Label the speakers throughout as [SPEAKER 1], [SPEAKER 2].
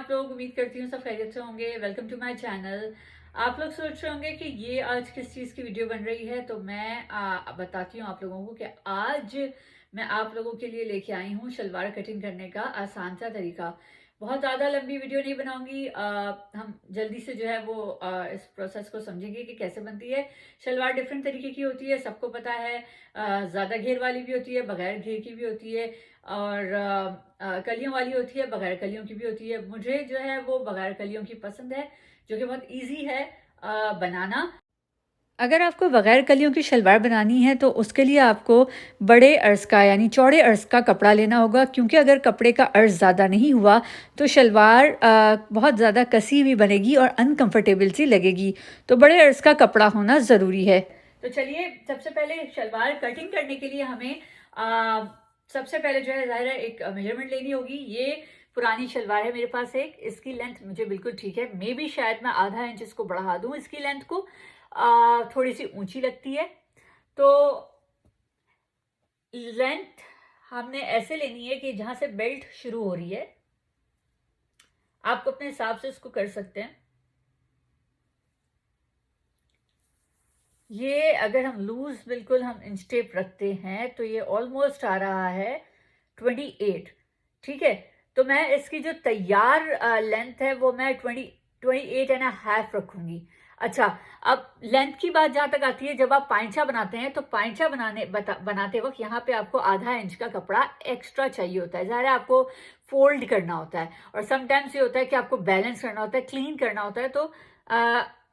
[SPEAKER 1] आप लोग? उम्मीद करती हूँ सब खैरियत से होंगे। Welcome to my channel. आप लोग सोच रहे होंगे कि ये आज किस चीज़ की वीडियो बन रही है, तो मैं बताती हूँ आप लोगों को कि आज मैं आप लोगों के लिए लेके आई हूँ शलवार कटिंग करने का आसान सा तरीका। बहुत ज़्यादा लंबी वीडियो नहीं बनाऊंगी। हम जल्दी से जो है वो इस प्रोसेस को समझेंगे कि कैसे बनती है। शलवार डिफरेंट तरीके की होती है, सबको पता है। ज़्यादा घेर वाली भी होती है, बगैर घेर की भी होती है, और कलियों वाली होती है, बगैर कलियों की भी होती है। मुझे जो है वो बगैर कलियों की पसंद है, जो कि बहुत इजी है बनाना। अगर आपको बगैर कलियों की शलवार बनानी है तो उसके लिए आपको बड़े अर्ज का यानी चौड़े अर्ज का कपड़ा लेना होगा, क्योंकि अगर कपड़े का अर्ज ज़्यादा नहीं हुआ तो शलवार बहुत ज़्यादा कसी हुई बनेगी और अनकंफर्टेबल सी लगेगी। तो बड़े अर्ज का कपड़ा होना ज़रूरी है। तो चलिए, सबसे पहले शलवार कटिंग करने के लिए हमें सबसे पहले जो है ज़ाहिर है एक मेजरमेंट लेनी होगी। ये पुरानी शलवार है मेरे पास एक, इसकी लेंथ मुझे बिल्कुल ठीक है। मे बी शायद मैं आधा इंच इसको बढ़ा दूँ, इसकी लेंथ को थोड़ी सी ऊंची लगती है। तो लेंथ हमने ऐसे लेनी है कि जहां से बेल्ट शुरू हो रही है, आप अपने हिसाब से इसको कर सकते हैं। ये अगर हम लूज बिल्कुल हम इंच टेप रखते हैं तो ये ऑलमोस्ट आ रहा है 28। ठीक है, तो मैं इसकी जो तैयार लेंथ है वो मैं 28.5 रखूंगी। अच्छा, अब लेंथ की बात जहां तक आती है, जब आप पाइंचा बनाते हैं तो पाइंचा बनाते वक्त यहाँ पे आपको आधा इंच का कपड़ा एक्स्ट्रा चाहिए होता है। ज़ाहिर है आपको फोल्ड करना होता है, और समटाइम्स ये होता है कि आपको बैलेंस करना होता है, क्लीन करना होता है। तो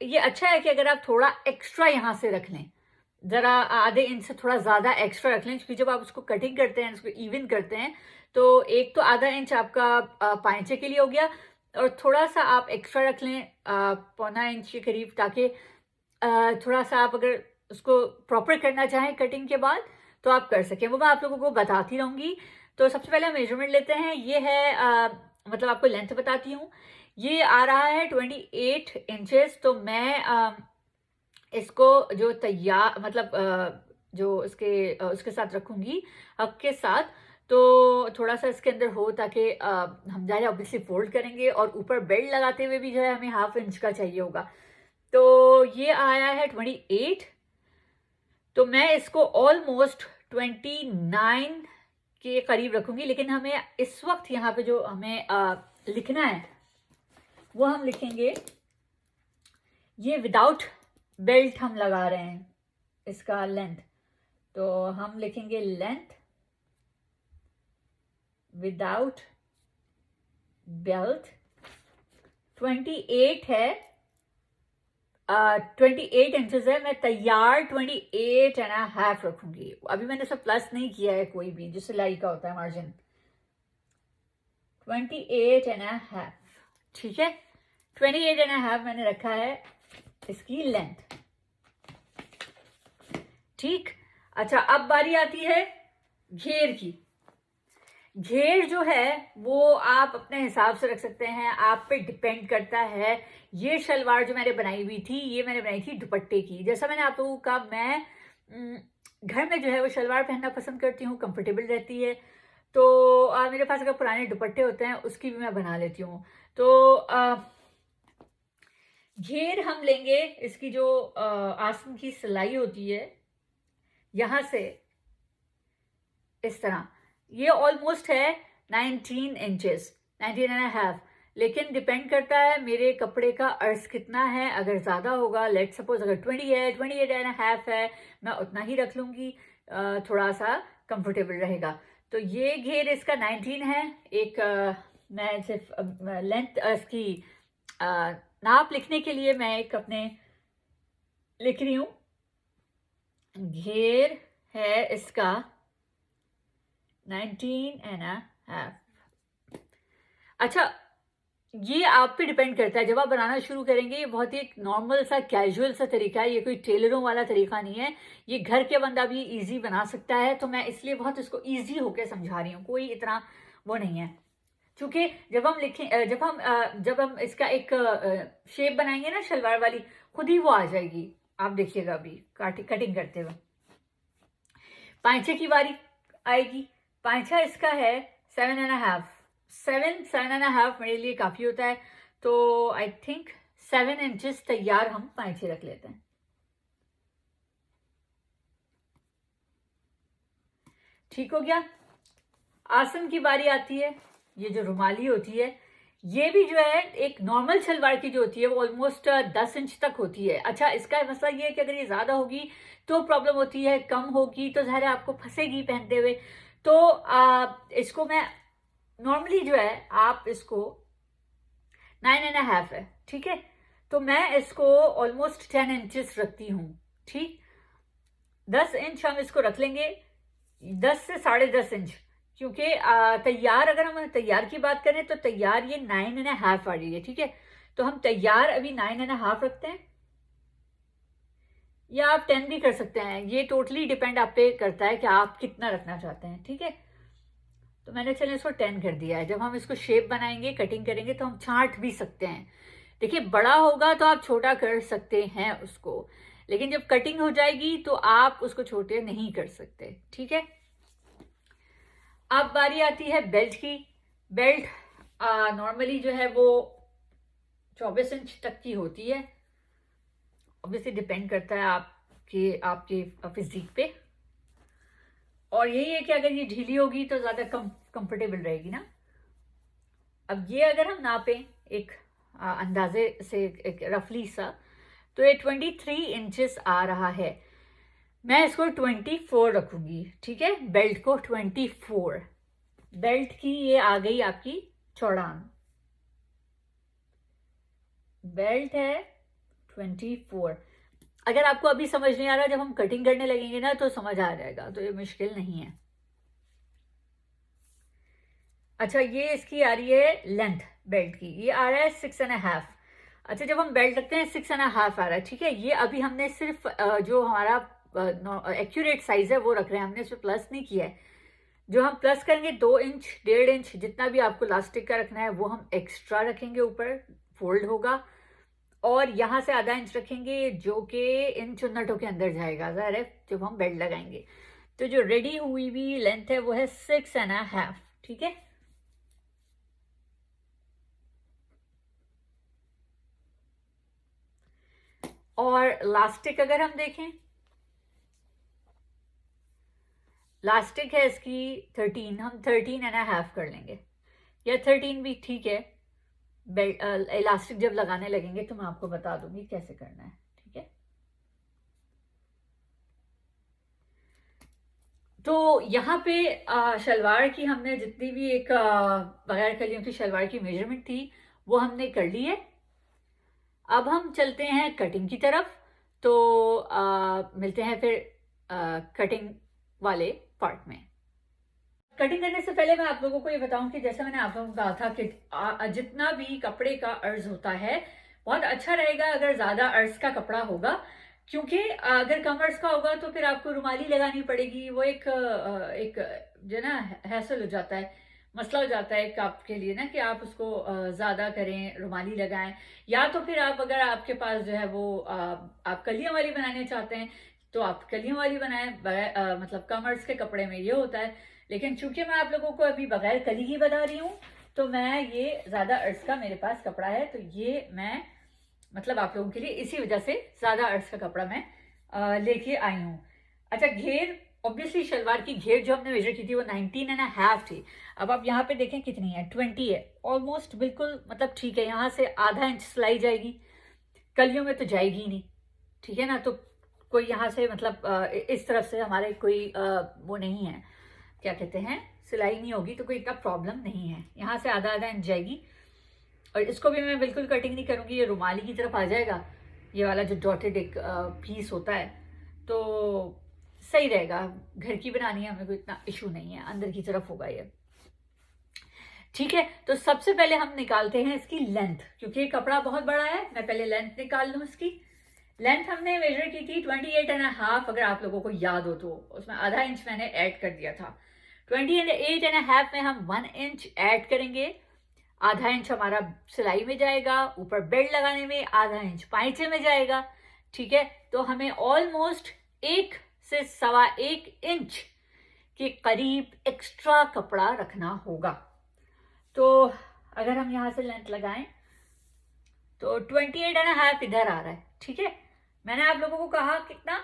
[SPEAKER 1] ये अच्छा है कि अगर आप थोड़ा एक्स्ट्रा यहाँ से रख लें, ज़रा आधे इंच से थोड़ा ज़्यादा एक्स्ट्रा रख लें, क्योंकि जब आप उसको कटिंग करते हैं, उसको इवन करते हैं, तो एक तो आधा इंच आपका पाइंचे के लिए हो गया, और थोड़ा सा आप एक्स्ट्रा रख लें पौना इंच के करीब, ताकि थोड़ा सा आप अगर उसको प्रॉपर करना चाहें कटिंग के बाद तो आप कर सकें। वो मैं आप लोगों को बताती रहूँगी। तो सबसे पहले हम मेजरमेंट लेते हैं। ये है मतलब आपको लेंथ बताती हूँ। ये आ रहा है 28 इंचेस। तो मैं इसको जो तैयार मतलब जो उसके साथ रखूंगी, हक के साथ, तो थोड़ा सा इसके अंदर हो, ताकि हम जाए ऑब्वियसली फोल्ड करेंगे, और ऊपर बेल्ट लगाते हुए भी जो है हमें हाफ इंच का चाहिए होगा। तो ये आया है 28। तो मैं इसको ऑलमोस्ट 29 के करीब रखूंगी, लेकिन हमें इस वक्त यहाँ पे जो हमें लिखना है वो हम लिखेंगे, ये विदाउट बेल्ट हम लगा रहे हैं इसका लेंथ, तो हम लिखेंगे लेंथ विदाउट बेल्ट 28 है। 28 इंचेस है। मैं तैयार 28.5 रखूंगी। अभी मैंने सब प्लस नहीं किया है कोई भी, जो सिलाई का होता है मार्जिन। 28.5, ठीक है। 28.5 मैंने रखा है इसकी लेंथ। ठीक। अच्छा, अब बारी आती है घेर की। घेर जो है वो आप अपने हिसाब से रख सकते हैं, आप पे डिपेंड करता है। ये शलवार जो मैंने बनाई हुई थी, ये मैंने बनाई थी दुपट्टे की। जैसा मैंने आप लोगों का, मैं घर में जो है वो शलवार पहनना पसंद करती हूँ, कंफर्टेबल रहती है। तो मेरे पास अगर पुराने दुपट्टे होते हैं उसकी भी मैं बना लेती हूँ। तो घेर हम लेंगे, इसकी जो आसन की सिलाई होती है यहां से इस तरह, ये ऑलमोस्ट है 19 इंचेस, 19.5। लेकिन डिपेंड करता है मेरे कपड़े का अर्ज कितना है। अगर ज़्यादा होगा, लेट सपोज अगर 20 है, 28.5 है, मैं उतना ही रख लूँगी, थोड़ा सा कंफर्टेबल रहेगा। तो ये घेर इसका 19 है। एक मैं सिर्फ लेंथ इसकी नाप लिखने के लिए मैं एक अपने लिख रही हूँ। घेर है इसका 19.5। अच्छा, ये आप पे डिपेंड करता है। जब आप बनाना शुरू करेंगे, ये बहुत ही एक नॉर्मल सा कैजुअल सा तरीका है, ये कोई टेलरों वाला तरीका नहीं है। ये घर के बंदा भी इजी बना सकता है। तो मैं इसलिए बहुत इसको इजी होके समझा रही हूँ, कोई इतना वो नहीं है। क्योंकि जब हम लिखें जब हम इसका एक शेप बनाएंगे ना शलवार वाली, खुद ही वो आ जाएगी। आप देखिएगा अभी कटिंग करते हुए। पांचे की बारी आएगी। पांचा इसका है 7.5, 7 एंड हाफ मेरे लिए काफ़ी होता है, तो आई थिंक 7 इंचेस तैयार हम पाइचे रख लेते हैं। ठीक हो गया। आसन की बारी आती है। ये जो रुमाली होती है, ये भी जो है एक नॉर्मल शलवार की जो होती है वो ऑलमोस्ट 10 इंच तक होती है। अच्छा, इसका मसला ये है कि अगर ये ज़्यादा होगी तो प्रॉब्लम होती है, कम होगी तो ज़ाहिर है आपको फंसेगी पहनते हुए। तो इसको मैं नॉर्मली जो है आप इसको 9 एंड हाफ है, ठीक है, तो मैं इसको ऑलमोस्ट 10 इंचेस रखती हूँ। ठीक, 10 इंच हम इसको रख लेंगे, 10 से 10.5 इंच, क्योंकि तैयार, अगर हम तैयार की बात करें तो तैयार ये 9 एंड हाफ आ रही है। ठीक है, तो हम तैयार अभी 9 एंड हाफ रखते हैं, या आप 10 भी कर सकते हैं। ये टोटली डिपेंड आप पे करता है कि आप कितना रखना चाहते हैं। ठीक है, तो मैंने चलिए इसको 10 कर दिया है। जब हम इसको शेप बनाएंगे, कटिंग करेंगे, तो हम छांट भी सकते हैं। देखिए, बड़ा होगा तो आप छोटा कर सकते हैं उसको, लेकिन जब कटिंग हो जाएगी तो आप उसको छोटे नहीं कर सकते। ठीक है, अब बारी आती है बेल्ट की। बेल्ट नॉर्मली जो है वो 24 इंच तक की होती है। ऑब्वियसली डिपेंड करता है आपके आपके फिजिक पे, और यही है कि अगर ये ढीली होगी तो ज़्यादा कंफर्टेबल रहेगी ना। अब ये अगर हम नापें एक अंदाजे से, एक रफली सा, तो ये 23 इंचेस आ रहा है। मैं इसको 24 रखूंगी। ठीक है, बेल्ट को 24, बेल्ट की ये आ गई आपकी चौड़ान। बेल्ट है 24। अगर आपको अभी समझ नहीं आ रहा, जब हम कटिंग करने लगेंगे ना तो समझ आ जाएगा, तो ये मुश्किल नहीं है। अच्छा, ये इसकी आ रही है लेंथ बेल्ट की, ये आ रहा है 6 एंड हाफ। अच्छा, जब हम बेल्ट रखते हैं 6 एंड हाफ आ रहा है। ठीक है, ये अभी हमने सिर्फ जो हमारा एक्यूरेट साइज है वो रख रहे हैं, हमने इसमें प्लस नहीं किया है। जो हम प्लस करेंगे 2 इंच 1.5 इंच जितना भी आपको लास्टिक का रखना है वो हम एक्स्ट्रा रखेंगे, ऊपर फोल्ड होगा, और यहाँ से आधा इंच रखेंगे जो कि इन चुन्नटों के अंदर जाएगा ज़ाहिर है जब हम बेल्ट लगाएंगे। तो जो रेडी हुई हुई लेंथ है वो है 6 एंड हाफ। ठीक है, और लास्टिक अगर हम देखें, लास्टिक है इसकी 13, हम 13 एंड हाफ कर लेंगे, या 13 भी ठीक है। बेल्ट इलास्टिक जब लगाने लगेंगे तो मैं आपको बता दूंगी कैसे करना है। ठीक है, तो यहाँ पे शलवार की हमने जितनी भी एक बगैर कलियों की शलवार की मेजरमेंट थी वो हमने कर ली है। अब हम चलते हैं कटिंग की तरफ। तो मिलते हैं फिर कटिंग वाले पार्ट में। कटिंग करने से पहले मैं आप लोगों को ये बताऊं कि जैसे मैंने आप लोगों को कहा था कि जितना भी कपड़े का अर्ज होता है, बहुत अच्छा रहेगा अगर ज़्यादा अर्ज का कपड़ा होगा, क्योंकि अगर कम अर्ज का होगा तो फिर आपको रुमाली लगानी पड़ेगी। वो एक जो ना हैसल हो जाता है, मसला हो जाता है आपके लिए ना, कि आप उसको ज़्यादा करें, रुमाली लगाएं। या तो फिर आप, अगर आपके पास जो है वो आप कलियों वाली बनाने चाहते हैं तो आप कलियों वाली बनाएं, मतलब कम अर्ज के कपड़े में ये होता है। लेकिन चूंकि मैं आप लोगों को अभी बगैर कली ही बता रही हूँ, तो मैं ये ज़्यादा अर्ज का मेरे पास कपड़ा है, तो ये मैं मतलब आप लोगों के लिए इसी वजह से ज़्यादा अर्ज का कपड़ा मैं लेके आई हूँ। अच्छा, घेर, ऑब्वियसली शलवार की घेर जो हमने मेजर की थी वो 19 एंड हाफ थी। अब आप यहाँ पे देखें कितनी है, 20 है, ऑलमोस्ट बिल्कुल मतलब ठीक है। यहाँ से आधा इंच सिलाई जाएगी, कलियों में तो जाएगी ही नहीं। ठीक है ना, तो कोई यहाँ से मतलब इस तरफ से हमारे कोई वो नहीं है, क्या कहते हैं, सिलाई नहीं होगी, तो कोई इतना प्रॉब्लम नहीं है। यहाँ से आधा आधा इंच जाएगी, और इसको भी मैं बिल्कुल कटिंग नहीं करूँगी, ये रुमाली की तरफ आ जाएगा, ये वाला जो डॉटेड एक पीस होता है, तो सही रहेगा। घर की बनानी है, हमें कोई इतना इशू नहीं है, अंदर की तरफ होगा ये। ठीक है, तो सबसे पहले हम निकालते हैं इसकी लेंथ, क्योंकि ये कपड़ा बहुत बड़ा है। मैं पहले लेंथ निकाल लूँ इसकी। लेंथ हमने मेजर की थी 28 एंड हाफ, अगर आप लोगों को याद हो तो उसमें आधा इंच मैंने ऐड कर दिया था। 28 एंड हाफ में हम 1 इंच ऐड करेंगे, आधा इंच हमारा सिलाई में जाएगा, ऊपर बेल्ट लगाने में आधा इंच पाइचे में जाएगा। ठीक है, तो हमें ऑलमोस्ट 1 से 1.25 इंच के करीब एक्स्ट्रा कपड़ा रखना होगा। तो अगर हम यहाँ से लेंथ लगाएं तो 28.5 इधर आ रहा है, ठीक है। मैंने आप लोगों को कहा कितना,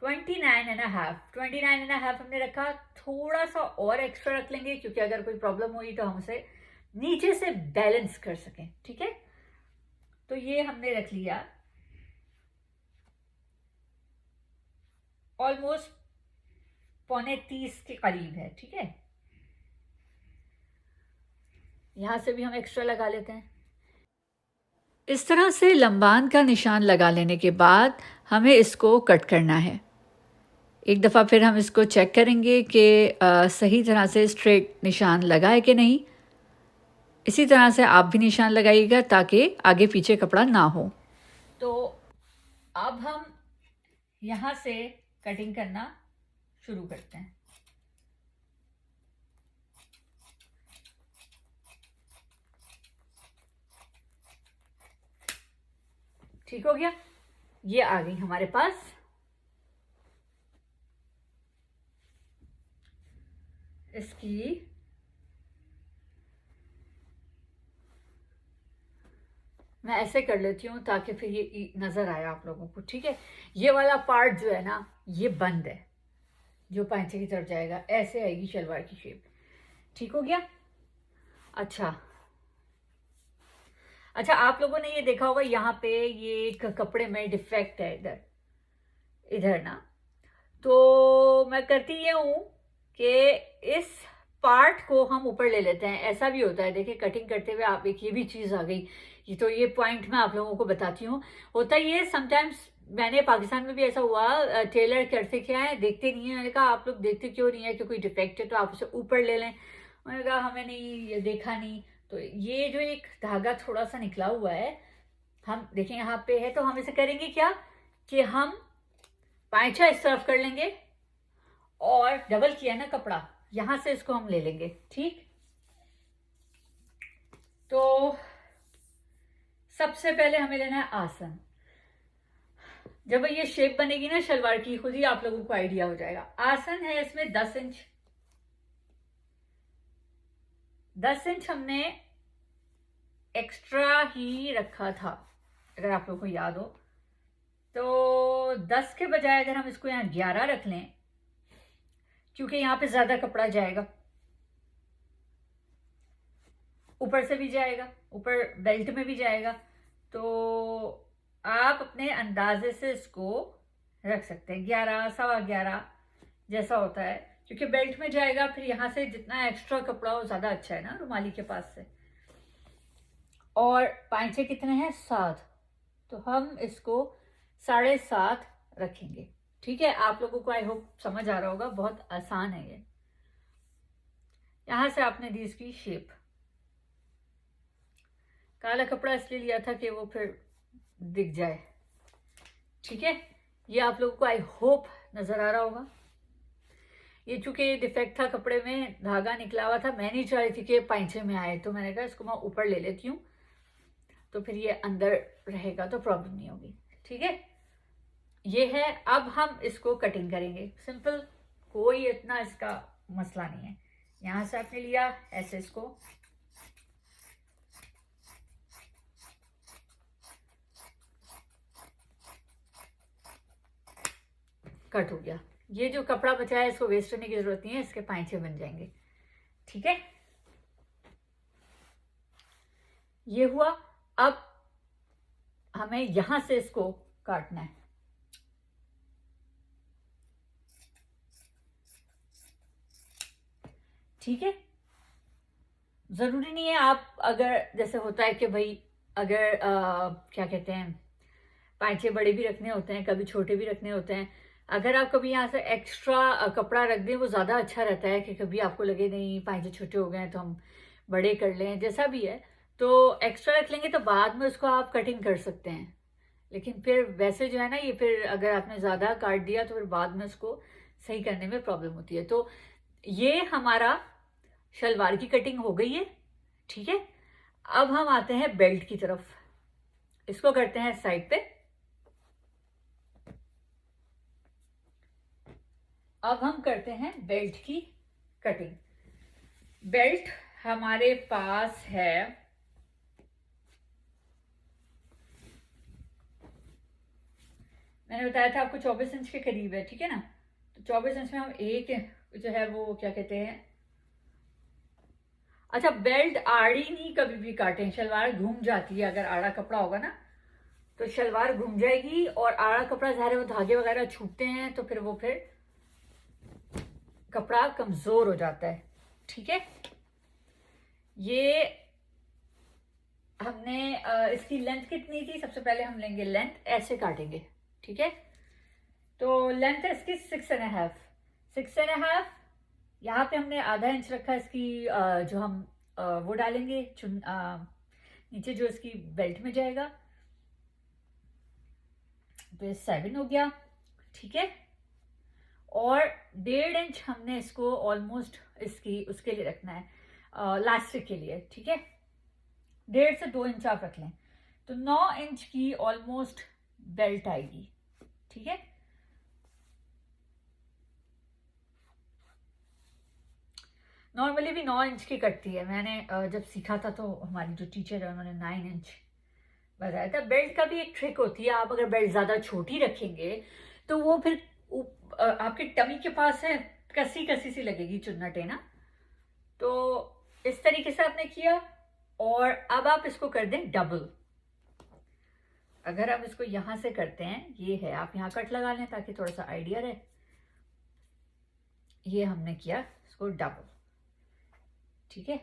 [SPEAKER 1] 29.5 हमने रखा। थोड़ा सा और एक्स्ट्रा रख लेंगे क्योंकि अगर कोई प्रॉब्लम हुई तो हम उसे नीचे से बैलेंस कर सकें, ठीक है। तो ये हमने रख लिया ऑलमोस्ट 29.25 के करीब है, ठीक है। यहां से भी हम एक्स्ट्रा लगा लेते हैं। इस तरह से लंबान का निशान लगा लेने के बाद हमें इसको कट करना है। एक दफ़ा फिर हम इसको चेक करेंगे कि सही तरह से स्ट्रेट निशान लगा है कि नहीं। इसी तरह से आप भी निशान लगाइएगा ताकि आगे पीछे कपड़ा ना हो। तो अब हम यहाँ से कटिंग करना शुरू करते हैं। ठीक हो गया, ये आ गई हमारे पास। इसकी मैं ऐसे कर लेती हूँ ताकि फिर ये नज़र आए आप लोगों को, ठीक है। ये वाला पार्ट जो है ना ये बंद है, जो पांचे की तरफ जाएगा ऐसे आएगी शलवार की शेप। ठीक हो गया। अच्छा अच्छा, आप लोगों ने ये देखा होगा यहाँ पे ये एक कपड़े में डिफेक्ट है इधर इधर ना। तो मैं करती ये हूँ कि इस पार्ट को हम ऊपर ले लेते हैं। ऐसा भी होता है, देखिए कटिंग करते हुए आप एक ये भी चीज़ आ गई। ये तो ये पॉइंट मैं आप लोगों को बताती हूँ। होता ये समटाइम्स, मैंने पाकिस्तान में भी ऐसा हुआ, टेलर करते क्या है, देखते नहीं है। मैंने कहा आप लोग देखते क्यों नहीं है कि कोई डिफेक्ट है तो आप उसे ऊपर ले लें। मैंने कहा हमें नहीं, ये देखा नहीं। तो ये जो एक धागा थोड़ा सा निकला हुआ है, हम देखें यहाँ पे है, तो हम इसे करेंगे क्या कि हम पांचा इस तरफ कर लेंगे और डबल किया ना कपड़ा, यहां से इसको हम ले लेंगे। ठीक, तो सबसे पहले हमें लेना है आसन। जब ये शेप बनेगी ना शलवार की, खुद ही आप लोगों को आइडिया हो जाएगा। आसन है इसमें 10 इंच। 10 इंच हमने एक्स्ट्रा ही रखा था, अगर आप लोगों को याद हो तो। 10 के बजाय अगर हम इसको यहाँ 11 रख लें, क्योंकि यहाँ पे ज्यादा कपड़ा जाएगा, ऊपर से भी जाएगा, ऊपर बेल्ट में भी जाएगा, तो आप अपने अंदाजे से इसको रख सकते हैं 11, 11.25 जैसा होता है, क्योंकि बेल्ट में जाएगा। फिर यहाँ से जितना एक्स्ट्रा कपड़ा हो ज्यादा अच्छा है ना रुमाली के पास से। और पांचे कितने हैं? 7, तो हम इसको 7.5 रखेंगे। ठीक है, आप लोगों को आई होप समझ आ रहा होगा, बहुत आसान है ये। यहां से आपने दी इसकी शेप। काला कपड़ा इसलिए लिया था कि वो फिर दिख जाए। ठीक है, ये आप लोगों को आई होप नजर आ रहा होगा। ये चूंकि डिफेक्ट था कपड़े में, धागा निकला हुआ था, मैं नहीं चाह रही थी कि पांचे में आए, तो मैंने कहा इसको मैं ऊपर ले लेती हूँ, तो फिर ये अंदर रहेगा तो प्रॉब्लम नहीं होगी। ठीक है, ये है। अब हम इसको कटिंग करेंगे, सिंपल, कोई इतना इसका मसला नहीं है। यहां से आपने लिया ऐसे, इसको कट हो गया। ये जो कपड़ा बचा है इसको वेस्ट करने की जरूरत नहीं है, इसके पांचे बन जाएंगे। ठीक है, ये हुआ। अब हमें यहां से इसको काटना है। ठीक है, जरूरी नहीं है आप, अगर जैसे होता है कि भाई अगर क्या कहते हैं, पांचे बड़े भी रखने होते हैं, कभी छोटे भी रखने होते हैं। अगर आप कभी यहाँ से एक्स्ट्रा कपड़ा रख दें वो ज़्यादा अच्छा रहता है, कि कभी आपको लगे नहीं पांचे छोटे हो गए हैं तो हम बड़े कर लें, जैसा भी है। तो एक्स्ट्रा रख लेंगे तो बाद में उसको आप कटिंग कर सकते हैं। लेकिन फिर वैसे जो है ना, ये फिर अगर आपने ज़्यादा काट दिया तो फिर बाद में उसको सही करने में प्रॉब्लम होती है। तो ये हमारा शलवार की कटिंग हो गई है। ठीक है, अब हम आते हैं बेल्ट की तरफ। इसको करते हैं साइड पे। अब हम करते हैं बेल्ट की कटिंग। बेल्ट हमारे पास है, मैंने बताया था आपको 24 इंच के करीब है, ठीक है ना। तो 24 इंच में हम एक जो है वो क्या कहते हैं, अच्छा बेल्ट आड़ी नहीं कभी भी काटें, शलवार घूम जाती है। अगर आड़ा कपड़ा होगा ना तो शलवार घूम जाएगी, और आड़ा कपड़ा ज़ाहिर है वो धागे वगैरह छूटते हैं तो फिर कपड़ा कमजोर हो जाता है, ठीक है। ये हमने इसकी लेंथ कितनी थी, सबसे पहले हम लेंगे लेंथ, ऐसे काटेंगे, ठीक है। तो लेंथ है इसकी 6.5, 6.5। यहाँ पे हमने आधा इंच रखा इसकी, जो हम वो डालेंगे नीचे जो इसकी बेल्ट में जाएगा, तो ये 7 हो गया, ठीक है। और 1.5 इंच हमने इसको ऑलमोस्ट इसकी उसके लिए रखना है, लास्टिक के लिए, ठीक है। 1.5 से 2 इंच आप रख लें, तो 9 इंच की ऑलमोस्ट बेल्ट आएगी, ठीक है। नॉर्मली भी 9 इंच की कटती है। मैंने जब सीखा था तो हमारी जो टीचर है उन्होंने 9 इंच बताया था। बेल्ट का भी एक ट्रिक होती है, आप अगर बेल्ट ज़्यादा छोटी रखेंगे तो वो फिर आपके टमी के पास है कसी कसी सी लगेगी चुन्नट, है ना। तो इस तरीके से आपने किया, और अब आप इसको कर दें डबल। अगर हम इसको यहां से करते हैं, ये है, आप यहां कट लगा लें ताकि थोड़ा सा आइडिया रहे। ये हमने किया इसको डबल, ठीक है।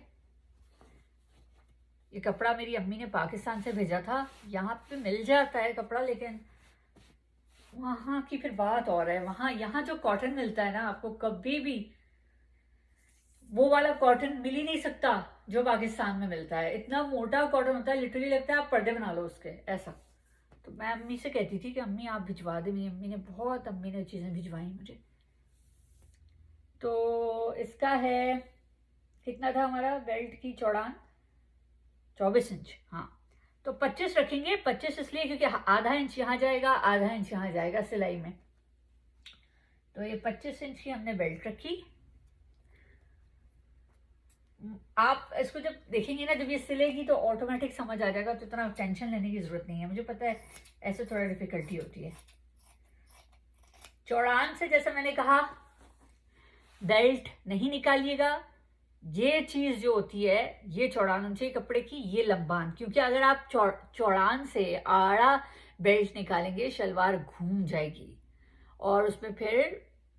[SPEAKER 1] ये कपड़ा मेरी अम्मी ने पाकिस्तान से भेजा था, यहाँ पे मिल जाता है कपड़ा, लेकिन वहां की फिर बात और है। वहां यहाँ जो कॉटन मिलता है ना, आपको कभी भी वो वाला कॉटन मिल ही नहीं सकता जो पाकिस्तान में मिलता है। इतना मोटा कॉटन होता है, लिटरली लगता है आप पर्दे बना लो उसके, ऐसा। तो मैं अम्मी से कहती थी कि अम्मी आप भिजवा दें, मेरी अम्मी ने चीज़ें भिजवाई मुझे। तो इसका है, कितना था हमारा बेल्ट की चौड़ान, 24 इंच, हाँ। तो 25 रखेंगे, 25 इसलिए क्योंकि आधा इंच यहाँ जाएगा, आधा इंच यहाँ जाएगा सिलाई में। तो ये 25 इंच की हमने बेल्ट रखी। आप इसको जब देखेंगे ना, जब ये सिलेगी तो ऑटोमेटिक समझ आ जाएगा, तो इतना टेंशन लेने की जरूरत नहीं है। मुझे पता है ऐसे थोड़ा डिफिकल्टी होती है। चौड़ान से जैसे मैंने कहा, बेल्ट नहीं निकालिएगा। ये चीज जो होती है, ये चौड़ान होनी चाहिए कपड़े की, ये लंबान, क्योंकि अगर आप चौड़ान से आड़ा बेल्ट निकालेंगे शलवार घूम जाएगी और उसमें फिर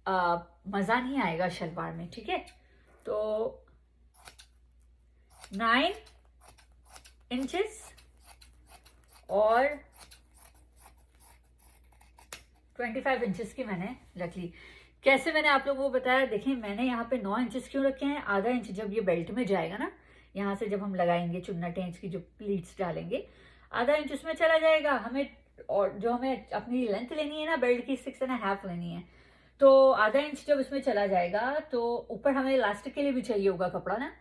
[SPEAKER 1] मजा नहीं आएगा शलवार में, ठीक है। तो 9 इंचेस और 25 इंचेस की मैंने रख ली। कैसे मैंने आप लोगों को बताया, देखिए मैंने यहाँ पे 9 इंचेस क्यों रखे हैं। आधा इंच जब ये बेल्ट में जाएगा ना, यहाँ से जब हम लगाएंगे चुन्नटें इसकी जो प्लीट्स डालेंगे, आधा इंच उसमें चला जाएगा हमें। और जो हमें अपनी लेंथ लेनी है ना बेल्ट की, 6.5 लेनी है, तो आधा इंच जब इसमें चला जाएगा तो ऊपर हमें इलास्टिक के लिए भी चाहिए होगा कपड़ा ना,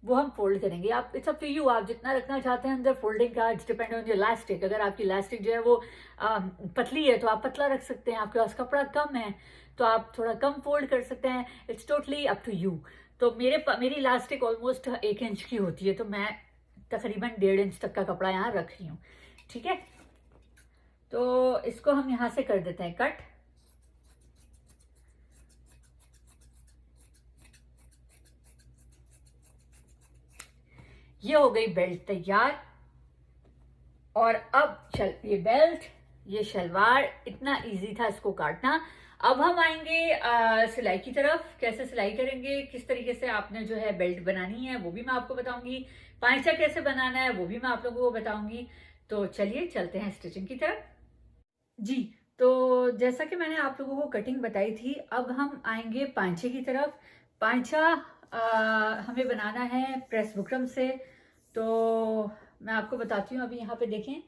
[SPEAKER 1] वो हम फोल्ड करेंगे। आप इट्स अप टू यू, आप जितना रखना चाहते हैं अंदर फोल्डिंग का, it's depend on your elastic. अगर आपकी इलास्टिक जो है वो पतली है तो आप पतला रख सकते हैं, आपके पास कपड़ा कम है तो आप थोड़ा कम फोल्ड कर सकते हैं। It's totally up to you. तो मेरी इलास्टिक ऑलमोस्ट 1 इंच की होती है, तो मैं तकरीबन 1.5 इंच तक का कपड़ा यहाँ रख रही हूँ, ठीक है। तो इसको हम यहाँ से कर देते हैं कट। ये हो गई बेल्ट तैयार। और अब ये बेल्ट, ये शलवार, इतना इजी था इसको काटना। अब हम आएंगे सिलाई की तरफ। कैसे सिलाई करेंगे, किस तरीके से आपने जो है बेल्ट बनानी है वो भी मैं आपको बताऊंगी। पांचा कैसे बनाना है वो भी मैं आप लोगों को बताऊंगी। तो चलिए चलते हैं स्टिचिंग की तरफ। जी, तो जैसा कि मैंने आप लोगों को कटिंग बताई थी, अब हम आएंगे पांचे की तरफ। पांचा हमें बनाना है प्रेस बुकरम से। तो मैं आपको बताती हूँ, अभी यहाँ पे देखें,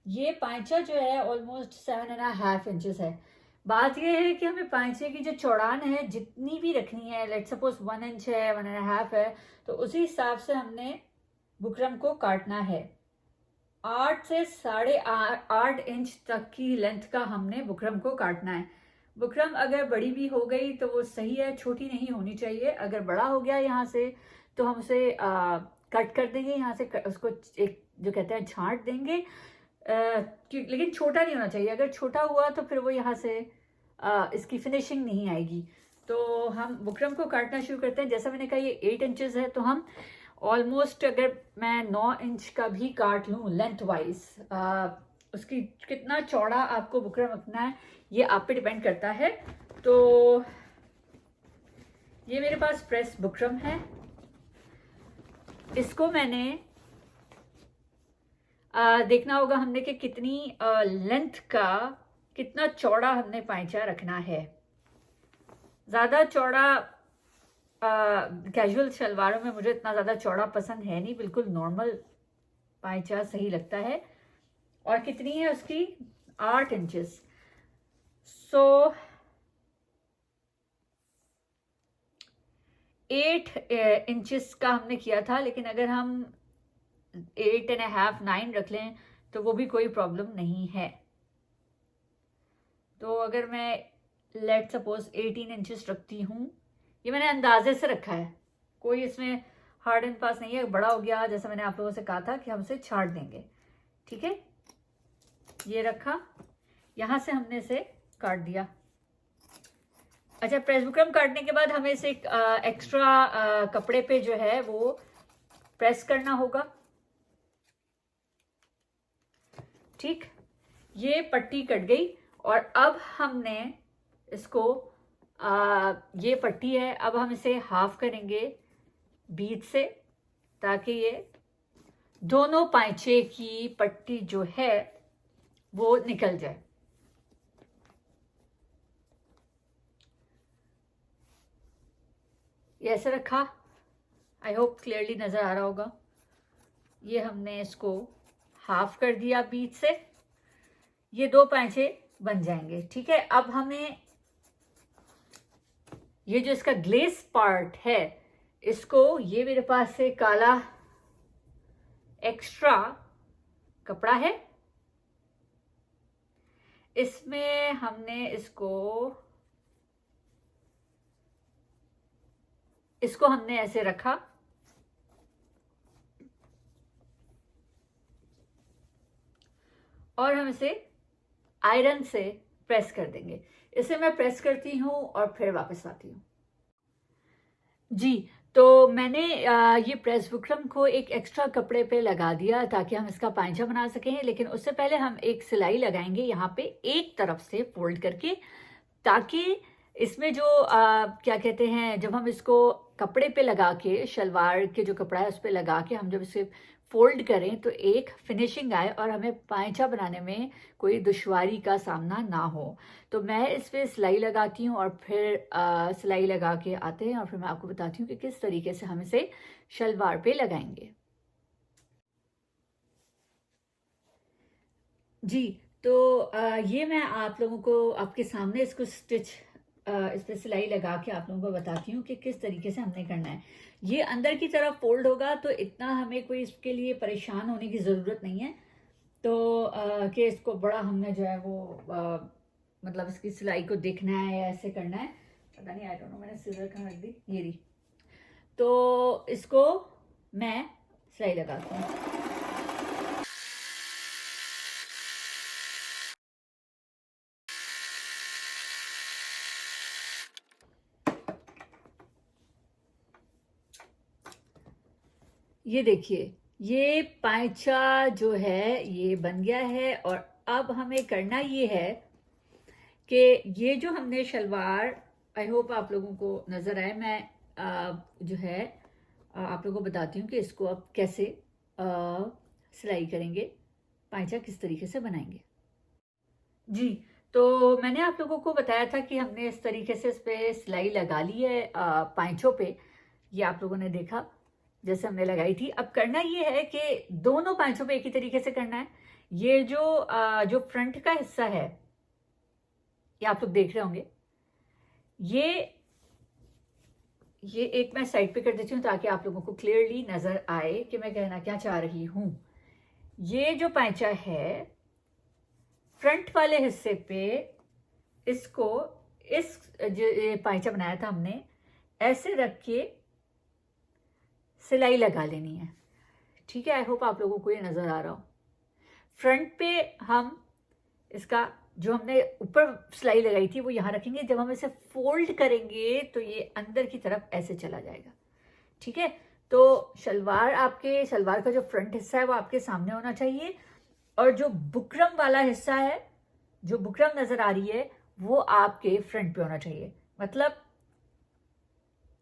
[SPEAKER 1] ये पांचा जो है ऑलमोस्ट 7.5 इंचेस है। बात ये है कि हमें पांचे की जो चौड़ान है जितनी भी रखनी है, लेट सपोज 1 इंच है, 1.5 है, तो उसी हिसाब से हमने बुकरम को काटना है। 8 से 8.5 इंच तक की लेंथ का हमने बुकरम को काटना है। बुकरम अगर बड़ी भी हो गई तो वो सही है, छोटी नहीं होनी चाहिए। अगर बड़ा हो गया यहाँ से तो हम उसे कट कर देंगे यहाँ से, उसको एक जो कहते हैं छांट देंगे। लेकिन छोटा नहीं होना चाहिए, अगर छोटा हुआ तो फिर वो यहाँ से इसकी फिनिशिंग नहीं आएगी। तो हम बुकरम को काटना शुरू करते हैं। जैसा मैंने कहा ये 8 इंचेस है, तो हम ऑलमोस्ट, अगर मैं 9 इंच का भी काट लूँ लेंथ वाइज, उसकी कितना चौड़ा आपको बुकरम रखना है ये आप पे डिपेंड करता है। तो ये मेरे पास प्रेस बुकरम है, इसको मैंने देखना होगा हमने कि कितनी लेंथ का कितना चौड़ा हमने पाइचा रखना है। ज़्यादा चौड़ा कैजुअल शलवारों में मुझे इतना ज़्यादा चौड़ा पसंद है नहीं, बिल्कुल नॉर्मल पाइचा सही लगता है। और कितनी है उसकी 8 इंचेस। सो 8 इंचेस का हमने किया था, लेकिन अगर हम 8.5 9 रख लें तो वो भी कोई प्रॉब्लम नहीं है। तो अगर मैं लेट सपोज 18 इंचेस रखती हूँ, ये मैंने अंदाजे से रखा है, कोई इसमें हार्ड एंड फास्ट नहीं है। बड़ा हो गया जैसा मैंने आप लोगों से कहा था कि हम इसे छाट देंगे, ठीक है। ये रखा, यहाँ से हमने इसे काट दिया। अच्छा, प्रेस बुकरम काटने के बाद हमें इसे एक्स्ट्रा कपड़े पे जो है वो प्रेस करना होगा, ठीक। ये पट्टी कट गई और अब हमने इसको ये पट्टी है, अब हम इसे हाफ करेंगे बीच से, ताकि ये दोनों पाइचे की पट्टी जो है वो निकल जाए। ये ऐसे रखा, आई होप क्लियरली नज़र आ रहा होगा। ये हमने इसको हाफ कर दिया बीच से, ये दो पाइचे बन जाएंगे, ठीक है। अब हमें ये जो इसका ग्लेस पार्ट है, इसको, ये मेरे पास से काला एक्स्ट्रा कपड़ा है, इसमें हमने इसको हमने ऐसे रखा और हम इसे आयरन से प्रेस कर देंगे। इसे मैं प्रेस करती हूँ और फिर वापस आती हूँ। जी, तो मैंने ये प्रेस बुकरम को एक एक्स्ट्रा कपड़े पे लगा दिया ताकि हम इसका पाइजा बना सकें, लेकिन उससे पहले हम एक सिलाई लगाएंगे यहाँ पे एक तरफ से फोल्ड करके, ताकि इसमें जो क्या कहते हैं, जब हम इसको कपड़े पे लगा के, शलवार के जो कपड़ा है उस पर लगा के हम जब इसे फोल्ड करें तो एक फिनिशिंग आए और हमें पाइचा बनाने में कोई दुश्वारी का सामना ना हो। तो मैं इस पर सिलाई लगाती हूँ और फिर सिलाई लगा के आते हैं और फिर मैं आपको बताती हूँ कि किस तरीके से हम इसे शलवार पे लगाएंगे। जी, तो ये मैं आप लोगों को आपके सामने इसको स्टिच, इस पर सिलाई लगा के आप लोगों को बताती हूँ कि किस तरीके से हमने करना है। ये अंदर की तरफ फोल्ड होगा तो इतना हमें कोई इसके लिए परेशान होने की ज़रूरत नहीं है। तो कि इसको बड़ा हमने जो है वो मतलब इसकी सिलाई को देखना है या ऐसे करना है, पता नहीं, आई डोंट नो, मैंने सिजर कहाँ रख दी, ये रही। तो इसको मैं सिलाई लगाती हूँ। ये देखिए, ये पाइचा जो है ये बन गया है और अब हमें करना ये है कि ये जो हमने शलवार, आई होप आप लोगों को नज़र आए, मैं जो है आप लोगों को बताती हूँ कि इसको अब कैसे सिलाई करेंगे, पाइचा किस तरीके से बनाएंगे। जी, तो मैंने आप लोगों को बताया था कि हमने इस तरीके से इस पर सिलाई लगा ली है पाइचों पे, ये आप लोगों ने देखा जैसे हमने लगाई थी। अब करना ये है कि दोनों पाइचों पे एक ही तरीके से करना है। ये जो फ्रंट का हिस्सा है, ये आप लोग देख रहे होंगे, ये एक मैं साइड पे कर देती हूँ ताकि आप लोगों को क्लियरली नजर आए कि मैं कहना क्या चाह रही हूँ। ये जो पाइचा है, फ्रंट वाले हिस्से पे इसको, इस जो पाइचा बनाया था हमने, ऐसे रख के सिलाई लगा लेनी है। ठीक है, आई होप आप लोगों को ये नज़र आ रहा हो। फ्रंट पे हम इसका जो हमने ऊपर सिलाई लगाई थी वो यहाँ रखेंगे। जब हम इसे फोल्ड करेंगे तो ये अंदर की तरफ ऐसे चला जाएगा। ठीक है, तो शलवार का जो फ्रंट हिस्सा है वो आपके सामने होना चाहिए, और जो बुकरम वाला हिस्सा है, जो बुकरम नज़र आ रही है, वो आपके फ्रंट पे होना चाहिए। मतलब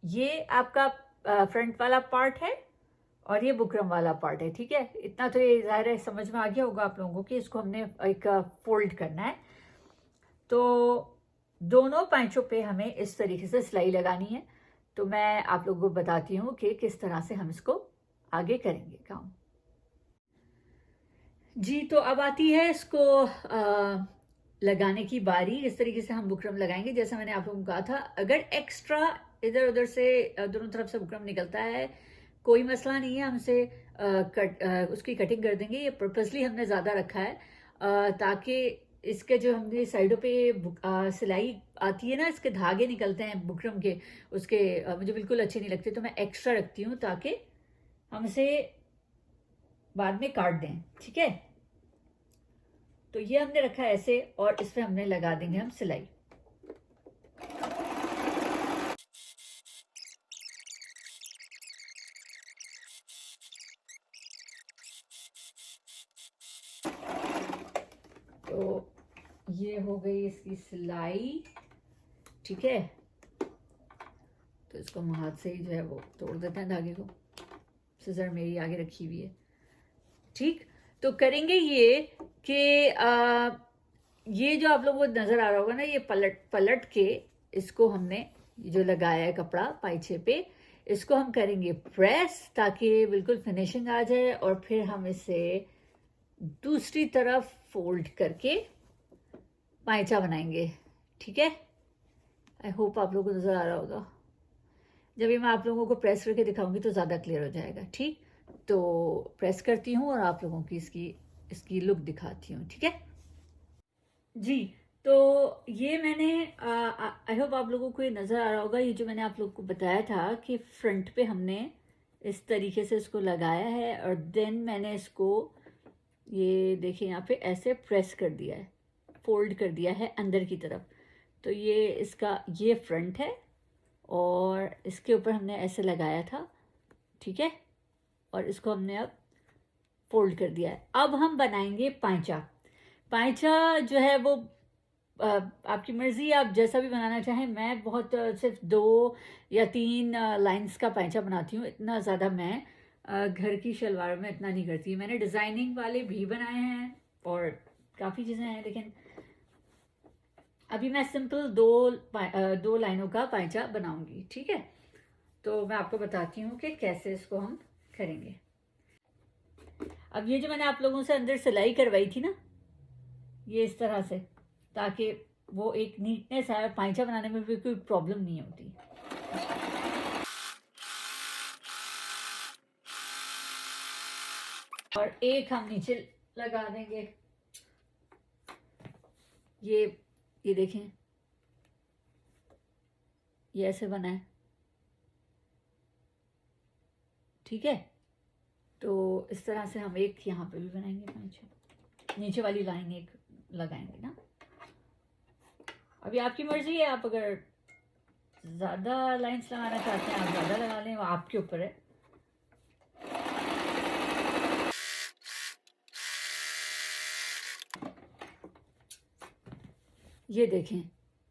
[SPEAKER 1] ये आपका फ्रंट वाला पार्ट है और ये बुकरम वाला पार्ट है। ठीक है, इतना तो ये ज़ाहिर है समझ में आ गया होगा आप लोगों को कि इसको हमने एक फोल्ड करना है। तो दोनों पैंचों पे हमें इस तरीके से सिलाई लगानी है। तो मैं आप लोगों को बताती हूँ कि किस तरह से हम इसको आगे करेंगे काम। जी, तो अब आती है इसको लगाने की बारी। इस तरीके से हम बुकरम लगाएंगे जैसा मैंने आप लोगों को कहा था। अगर एक्स्ट्रा इधर उधर से दोनों तरफ से बुकरम निकलता है, कोई मसला नहीं है, हमसे उसकी कटिंग कर देंगे। ये पर्पसली हमने ज़्यादा रखा है ताकि इसके जो हमने साइडों पे सिलाई आती है ना, इसके धागे निकलते हैं बुकरम के, उसके मुझे बिल्कुल अच्छे नहीं लगते, तो मैं एक्स्ट्रा रखती हूँ ताकि हम इसे बाद में काट दें। ठीक है, तो ये हमने रखा है ऐसे, और इसमें हमने लगा देंगे हम सिलाई। तो ये हो गई इसकी सिलाई। ठीक है, तो इसको हम हाथ से ही जो है वो तोड़ देते हैं धागे को। सिजर मेरी आगे रखी हुई है। ठीक, तो करेंगे ये कि ये जो आप लोगों को नज़र आ रहा होगा ना, ये पलट के इसको हमने जो लगाया है कपड़ा पाइछे पे, इसको हम करेंगे प्रेस ताकि बिल्कुल फिनिशिंग आ जाए, और फिर हम इसे दूसरी तरफ फोल्ड करके पाइचा बनाएंगे। ठीक है, आई होप आप लोगों को नज़र आ रहा होगा। जब ये मैं आप लोगों को प्रेस करके दिखाऊंगी तो ज़्यादा क्लियर हो जाएगा। ठीक, तो प्रेस करती हूँ और आप लोगों की इसकी लुक दिखाती हूँ। ठीक है जी, तो ये मैंने आई होप आप लोगों को ये नज़र आ रहा होगा। ये जो मैंने आप लोगों को बताया था कि फ्रंट पे हमने इस तरीके से इसको लगाया है, और देन मैंने इसको ये देखिए यहाँ पे ऐसे प्रेस कर दिया है, फोल्ड कर दिया है अंदर की तरफ। तो ये इसका ये फ्रंट है, और इसके ऊपर हमने ऐसे लगाया था। ठीक है, और इसको हमने अब फोल्ड कर दिया है। अब हम बनाएंगे पांचा। पांचा जो है वो आपकी मर्ज़ी, आप जैसा भी बनाना चाहें। मैं बहुत सिर्फ 2 या 3 लाइंस का पांचा बनाती हूँ। इतना ज़्यादा मैं घर की शलवार में इतना नहीं करती। मैंने डिज़ाइनिंग वाले भी बनाए हैं और काफ़ी चीज़ें हैं, लेकिन अभी मैं सिंपल 2 लाइनों का पांचा बनाऊंगी। ठीक है, तो मैं आपको बताती हूँ कि कैसे इसको हम करेंगे। अब ये जो मैंने आप लोगों से अंदर सिलाई करवाई थी ना, ये इस तरह से, ताकि वो एक नीटनेस आए, पांचा बनाने में भी कोई प्रॉब्लम नहीं होती। और एक हम नीचे लगा देंगे। ये देखें, ये ऐसे बना है। ठीक है, तो इस तरह से हम एक यहाँ पे भी बनाएंगे पांचा, नीचे वाली लाइन एक लगाएंगे ना। अभी आपकी मर्जी है, आप अगर ज़्यादा लाइंस लगाना चाहते हैं आप ज़्यादा लगा लें, वो आपके ऊपर है। ये देखें,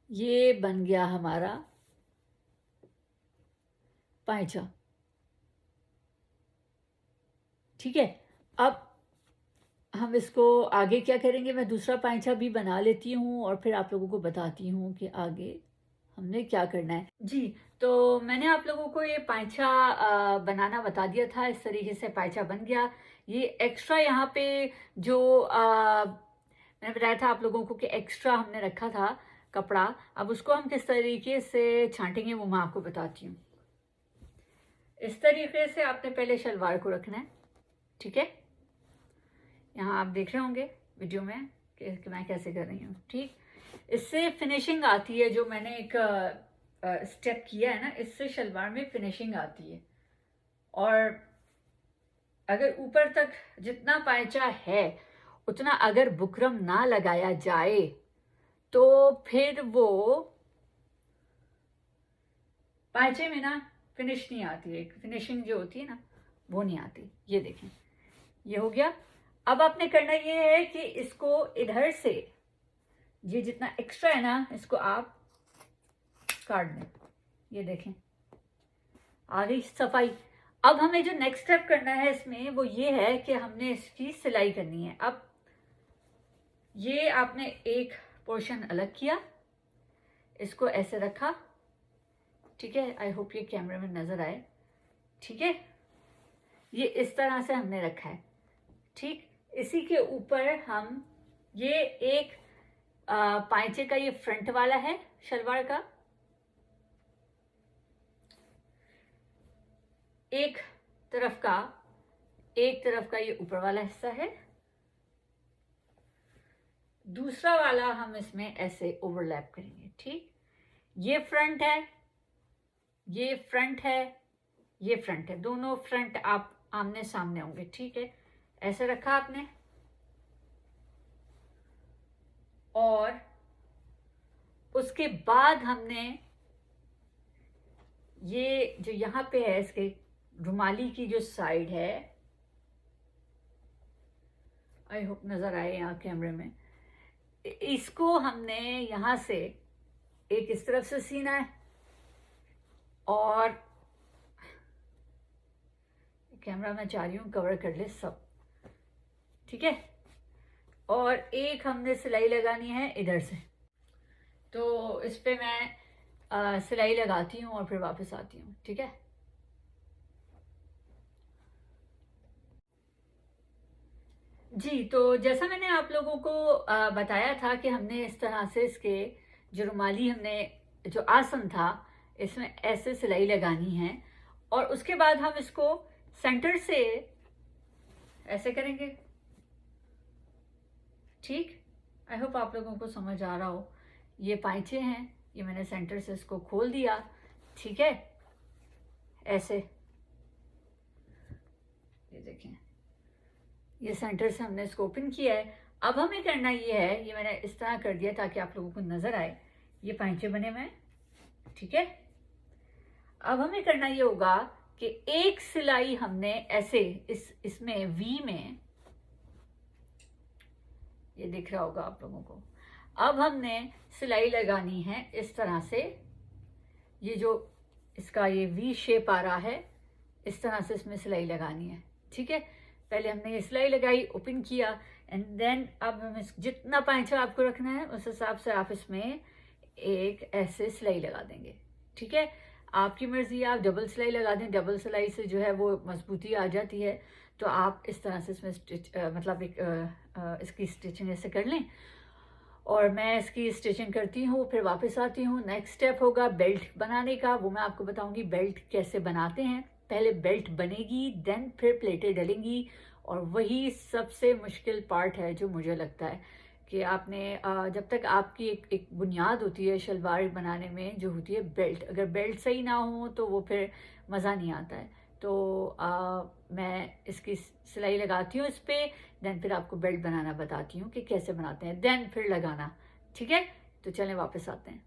[SPEAKER 1] ये बन गया हमारा पांचा। ठीक है, अब हम इसको आगे क्या करेंगे, मैं दूसरा पांचा भी बना लेती हूँ और फिर आप लोगों को बताती हूँ कि आगे हमने क्या करना है। जी, तो मैंने आप लोगों को ये पांचा बनाना बता दिया था। इस तरीके से पांचा बन गया। ये एक्स्ट्रा यहाँ पे जो मैंने बताया था आप लोगों को कि एक्स्ट्रा हमने रखा था कपड़ा, अब उसको हम किस तरीके से छांटेंगे वो मैं आपको बताती हूँ। इस तरीके से आपने पहले शलवार को रखना है। ठीक है, यहाँ आप देख रहे होंगे वीडियो में कि मैं कैसे कर रही हूँ। ठीक, इससे फिनिशिंग आती है। जो मैंने एक स्टेप किया है ना, इससे शलवार में फिनिशिंग आती है। और अगर ऊपर तक जितना पाइचा है उतना अगर बुकरम ना लगाया जाए तो फिर वो पाइचे में ना फिनिश नहीं आती है, फिनिशिंग जो होती है ना वो नहीं आती। ये देखें, ये हो गया। अब आपने करना ये है कि इसको इधर से ये जितना एक्स्ट्रा है ना इसको आप काट दें। ये देखें, आ गई सफाई। अब हमें जो नेक्स्ट स्टेप करना है इसमें वो ये है कि हमने इसकी सिलाई करनी है। अब ये आपने एक पोर्शन अलग किया, इसको ऐसे रखा, ठीक है। आई होप ये कैमरे में नजर आए, ठीक है। ये इस तरह से हमने रखा है, ठीक। इसी के ऊपर हम ये एक पाइचे का ये फ्रंट वाला है शलवार का, एक तरफ का ये ऊपर वाला हिस्सा है, दूसरा वाला हम इसमें ऐसे ओवरलैप करेंगे, ठीक। ये फ्रंट है, ये फ्रंट है, ये फ्रंट है, दोनों फ्रंट आप आमने सामने होंगे, ठीक है। ऐसे रखा आपने, और उसके बाद हमने ये जो यहाँ पे है इसके रुमाली की जो साइड है, आई होप नजर आए यहाँ कैमरे में, इसको हमने यहाँ से एक इस तरफ से सीना है और कैमरा मैं चाह रही हूँ कवर कर ले सब, ठीक है। और एक हमने सिलाई लगानी है इधर से, तो इस पे मैं सिलाई लगाती हूँ और फिर वापस आती हूँ, ठीक है। जी, तो जैसा मैंने आप लोगों को बताया था कि हमने इस तरह से इसके जो रुमाली हमने जो आसन था इसमें ऐसे सिलाई लगानी है, और उसके बाद हम इसको सेंटर से ऐसे करेंगे, ठीक। आई होप आप लोगों को समझ आ रहा हो। ये पाइचे हैं, ये मैंने सेंटर से इसको खोल दिया, ठीक है, ऐसे। ये देखें, ये सेंटर से हमने इसको ओपन किया है। अब हमें करना ये है, ये मैंने इस तरह कर दिया ताकि आप लोगों को नजर आए, ये पाइचे बने हुए हैं, ठीक है। अब हमें करना ये होगा कि एक सिलाई हमने ऐसे इसमें वी में, ये दिख रहा होगा आप लोगों को। अब हमने सिलाई लगानी है इस तरह से, ये जो इसका ये वी शेप आ रहा है इस तरह से इसमें सिलाई लगानी है, ठीक है। पहले हमने ये सिलाई लगाई, ओपन किया, एंड देन अब हम जितना पाइचा आपको रखना है उस हिसाब से आप इसमें एक ऐसे सिलाई लगा देंगे, ठीक है। आपकी मर्जी, आप डबल सिलाई लगा दें, डबल सिलाई से जो है वो मजबूती आ जाती है, तो आप इस तरह से इसमें मतलब इसकी स्टिचिंग ऐसे कर लें। और मैं इसकी स्टिचिंग करती हूँ, फिर वापस आती हूँ। नेक्स्ट स्टेप होगा बेल्ट बनाने का, वो मैं आपको बताऊँगी बेल्ट कैसे बनाते हैं। पहले बेल्ट बनेगी, देन फिर प्लेटें डलेंगी, और वही सबसे मुश्किल पार्ट है जो मुझे लगता है कि आपने जब तक आपकी एक बुनियाद होती है शलवार बनाने में जो होती है बेल्ट, अगर बेल्ट सही ना हो तो वो फिर मज़ा नहीं आता है। तो मैं इसकी सिलाई लगाती हूँ इस पर, देन फिर आपको बेल्ट बनाना बताती हूँ कि कैसे बनाते हैं, देन फिर लगाना, ठीक है। तो चलें वापस आते हैं।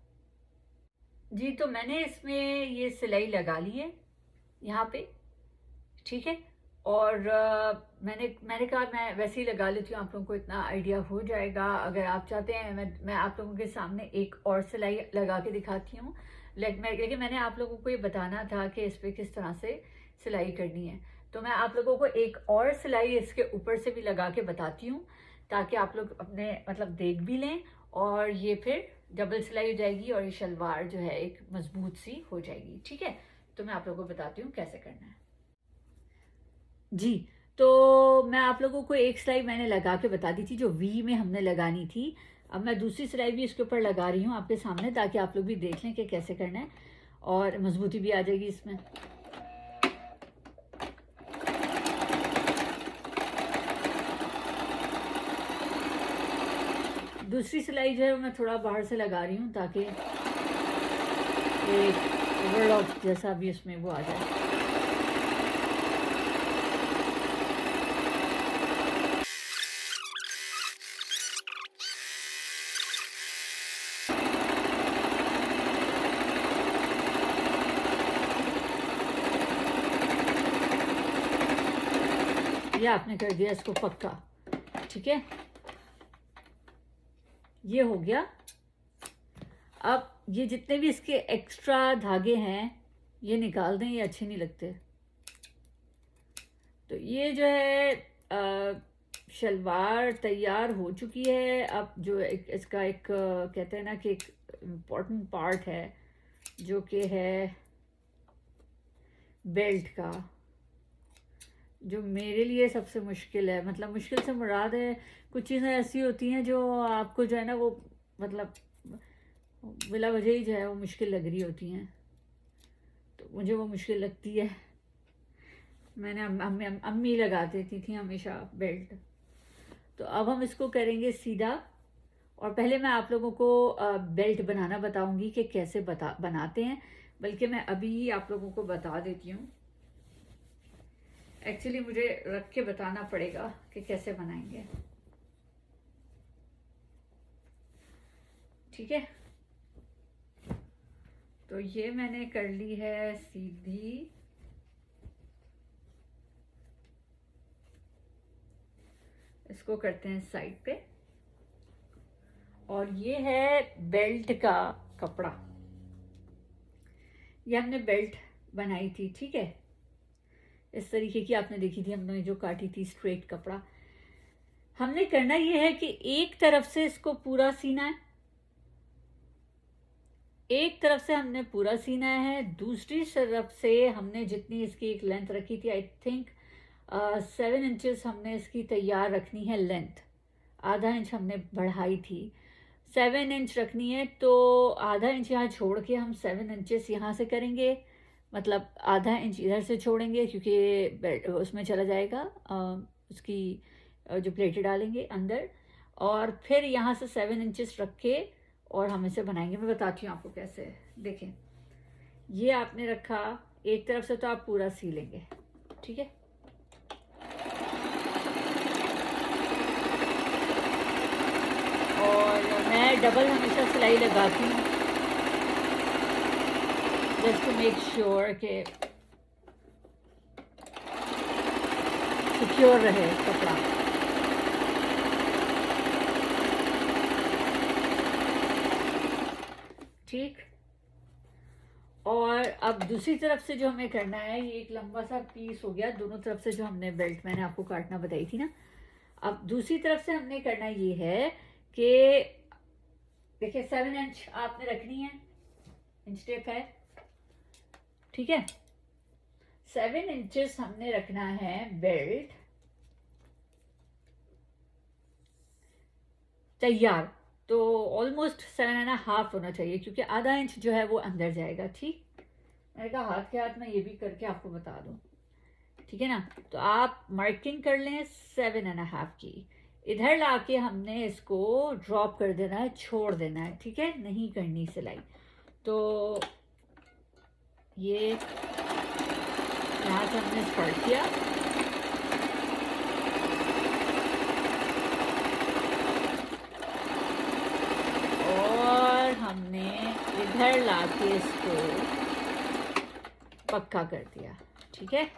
[SPEAKER 1] जी, तो मैंने इसमें ये सिलाई लगा ली है यहाँ पे, ठीक है। और मैंने कहा मैं वैसे ही लगा लेती हूँ, आप लोगों को इतना आइडिया हो जाएगा। अगर आप चाहते हैं मैं आप लोगों के सामने एक और सिलाई लगा के दिखाती हूँ, लेकिन मैंने आप लोगों को ये बताना था कि इस पर किस तरह से सिलाई करनी है। तो मैं आप लोगों को एक और सिलाई इसके ऊपर से भी लगा के बताती हूँ ताकि आप लोग अपने मतलब देख भी लें, और ये फिर डबल सिलाई हो जाएगी और ये शलवार जो है एक मजबूत सी हो जाएगी, ठीक है। तो मैं आप लोगों को बताती हूँ कैसे करना है। जी, तो मैं आप लोगों को एक सिलाई मैंने लगा के बता दी थी जो वी में हमने लगानी थी। अब मैं दूसरी सिलाई भी इसके ऊपर लगा रही हूँ आपके सामने, ताकि आप लोग भी देख लें कि कैसे करना है, और मजबूती भी आ जाएगी इसमें। दूसरी सिलाई जो है मैं थोड़ा बाहर से लगा रही हूँ ताकि एक ओवरलॉक जैसा भी इसमें वो आ जाए। ये आपने कर दिया इसको पक्का, ठीक है। ये हो गया। अब ये जितने भी इसके एक्स्ट्रा धागे हैं ये निकाल दें, ये अच्छे नहीं लगते। तो ये जो है शलवार तैयार हो चुकी है। अब जो इसका एक कहते हैं ना कि एक इम्पॉर्टेंट पार्ट है जो कि है बेल्ट का, जो मेरे लिए सबसे मुश्किल है। मतलब मुश्किल से मुराद है कुछ चीज़ें ऐसी होती हैं जो आपको जो है ना वो मतलब बिला वजह ही जो है वो मुश्किल लग रही होती हैं, तो मुझे वो मुश्किल लगती है। मैंने अम्मी लगा देती थी हमेशा बेल्ट। तो अब हम इसको करेंगे सीधा, और पहले मैं आप लोगों को बेल्ट बनाना बताऊंगी कि कैसे बनाते हैं, बल्कि मैं अभी ही आप लोगों को बता देती हूँ। एक्चुअली मुझे रख के बताना पड़ेगा कि कैसे बनाएंगे, ठीक है। तो ये मैंने कर ली है सीधी, इसको करते हैं साइड पे। और ये है बेल्ट का कपड़ा, ये हमने बेल्ट बनाई थी, ठीक है। इस तरीके की आपने देखी थी हमने जो काटी थी स्ट्रेट कपड़ा। हमने करना ये है कि एक तरफ से इसको पूरा सीना है, एक तरफ से हमने पूरा सीना है, दूसरी तरफ से हमने जितनी इसकी एक लेंथ रखी थी, आई थिंक 7 इंचेस हमने इसकी तैयार रखनी है लेंथ। आधा इंच हमने बढ़ाई थी, 7 इंच रखनी है। तो आधा इंच यहाँ छोड़ के हम 7 इंचेस यहाँ से करेंगे, मतलब आधा इंच इधर से छोड़ेंगे क्योंकि उसमें चला जाएगा उसकी जो प्लेटें डालेंगे अंदर, और फिर यहाँ से 7 इंचेस रख के और हम इसे बनाएंगे। मैं बताती हूँ आपको कैसे। देखें, ये आपने रखा एक तरफ से, तो आप पूरा सी लेंगे, ठीक है। और मैं डबल हमेशा सिलाई लगाती हूँ जस्ट टू मेक श्योर के सिक्योर रहे कपड़ा। ठीक। और अब दूसरी तरफ से जो हमें करना है, ये एक लंबा सा पीस हो गया दोनों तरफ से जो हमने बेल्ट मैंने आपको काटना बताई थी ना। अब दूसरी तरफ से हमने करना ये है कि देखिए 7 इंच आपने रखनी है, इंच टेप है, ठीक है। 7 इंचेस हमने रखना है बेल्ट तैयार। तो ऑलमोस्ट 7.5 होना चाहिए क्योंकि आधा इंच जो है वो अंदर जाएगा, ठीक। मैंने कहा हाथ के हाथ में ये भी करके आपको बता दूं, ठीक है ना। तो आप मार्किंग कर लें 7.5 की। इधर लाके हमने इसको ड्रॉप कर देना है, छोड़ देना है, ठीक है, नहीं करनी सिलाई। तो ये यहाँ से हमने स्टार्ट किया, और हमने इधर लाके इसको पक्का कर दिया, ठीक है।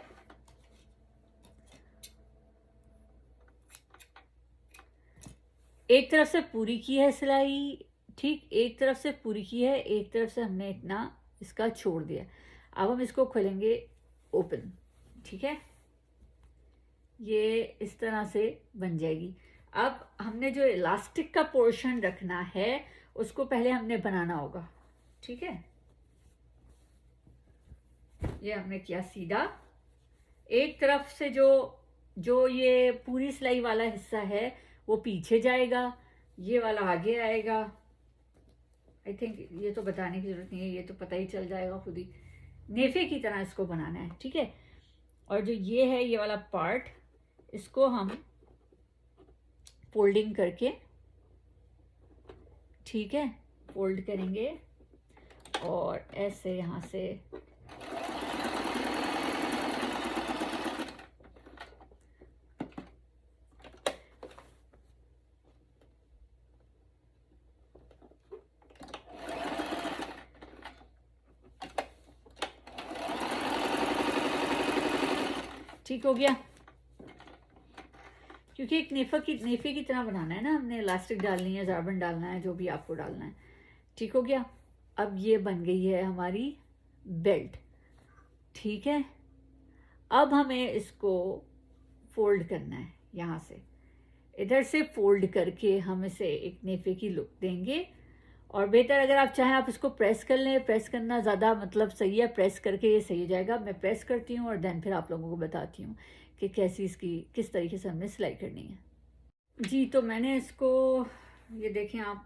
[SPEAKER 1] एक तरफ से पूरी की है सिलाई, ठीक, एक तरफ से पूरी की है, एक तरफ से हमने इतना इसका छोड़ दिया। अब हम इसको खोलेंगे ओपन, ठीक है। ये इस तरह से बन जाएगी। अब हमने जो इलास्टिक का पोर्शन रखना है उसको पहले हमने बनाना होगा, ठीक है। ये हमने किया सीधा। एक तरफ से जो ये पूरी सिलाई वाला हिस्सा है वो पीछे जाएगा, ये वाला आगे आएगा। आई थिंक ये तो बताने की जरूरत नहीं है, ये तो पता ही चल जाएगा खुद ही। नेफे की तरह इसको बनाना है, ठीक है। और जो ये है ये वाला पार्ट, इसको हम फोल्डिंग करके, ठीक है, फोल्ड करेंगे और ऐसे यहाँ से ठीक हो गया। क्योंकि एक नेफे की तरह बनाना है ना, हमने इलास्टिक डालनी है, जारबन डालना है, जो भी आपको डालना है। ठीक हो गया। अब ये बन गई है हमारी बेल्ट। ठीक है, अब हमें इसको फोल्ड करना है। यहाँ से इधर से फोल्ड करके हम इसे एक नेफे की लुक देंगे। और बेहतर अगर आप चाहें आप इसको प्रेस कर लें, प्रेस करना ज़्यादा मतलब सही है, प्रेस करके ये सही हो जाएगा। मैं प्रेस करती हूँ और देन फिर आप लोगों को बताती हूँ कि कैसी इसकी किस तरीके से हमने सिलाई करनी है। जी, तो मैंने इसको ये देखें आप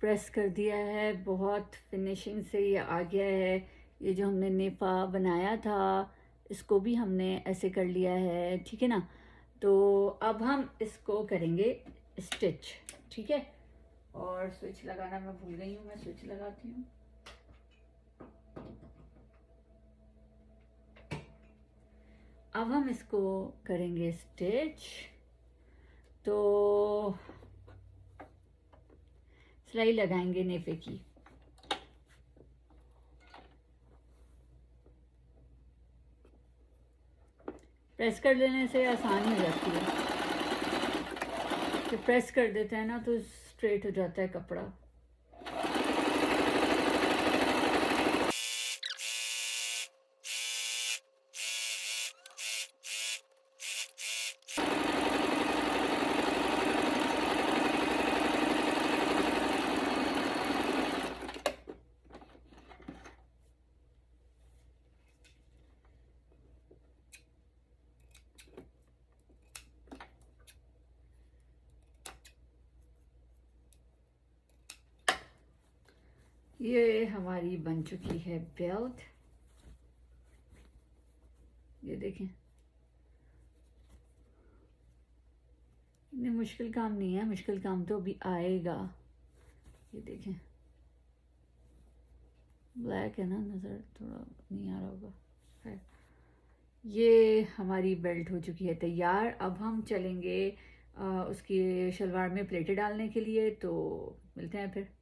[SPEAKER 1] प्रेस कर दिया है, बहुत फिनिशिंग से ये आ गया है। ये जो हमने नेफा बनाया था इसको भी हमने ऐसे कर लिया है, ठीक है ना। तो अब हम इसको करेंगे स्टिच। ठीक है, और स्विच लगाना मैं भूल गई हूँ, मैं स्विच लगाती हूँ। अब हम इसको करेंगे स्टिच। तो सिलाई लगाएंगे नेफे की। प्रेस कर लेने से आसानी हो जाती है, तो प्रेस कर देते हैं ना तो स्ट्रेट हो जाता है कपड़ा। ये हमारी बन चुकी है बेल्ट। ये देखें, इतनी मुश्किल काम नहीं है, मुश्किल काम तो अभी आएगा। ये देखें, ब्लैक है ना, नज़र थोड़ा नहीं आ रहा होगा, है। ये हमारी बेल्ट हो चुकी है तैयार। अब हम चलेंगे उसकी शलवार में प्लेटें डालने के लिए। तो मिलते हैं फिर।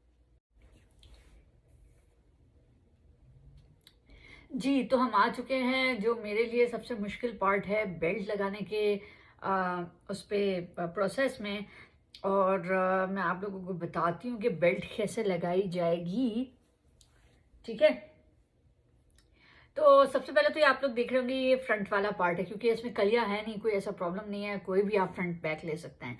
[SPEAKER 1] जी, तो हम आ चुके हैं जो मेरे लिए सबसे मुश्किल पार्ट है बेल्ट लगाने के उस पे प्रोसेस में। और मैं आप लोगों को बताती हूँ कि बेल्ट कैसे लगाई जाएगी। ठीक है, तो सबसे पहले तो ये आप लोग देख रहे होंगे ये फ्रंट वाला पार्ट है, क्योंकि इसमें कलियां है नहीं, कोई ऐसा प्रॉब्लम नहीं है, कोई भी आप फ्रंट बैक ले सकते हैं।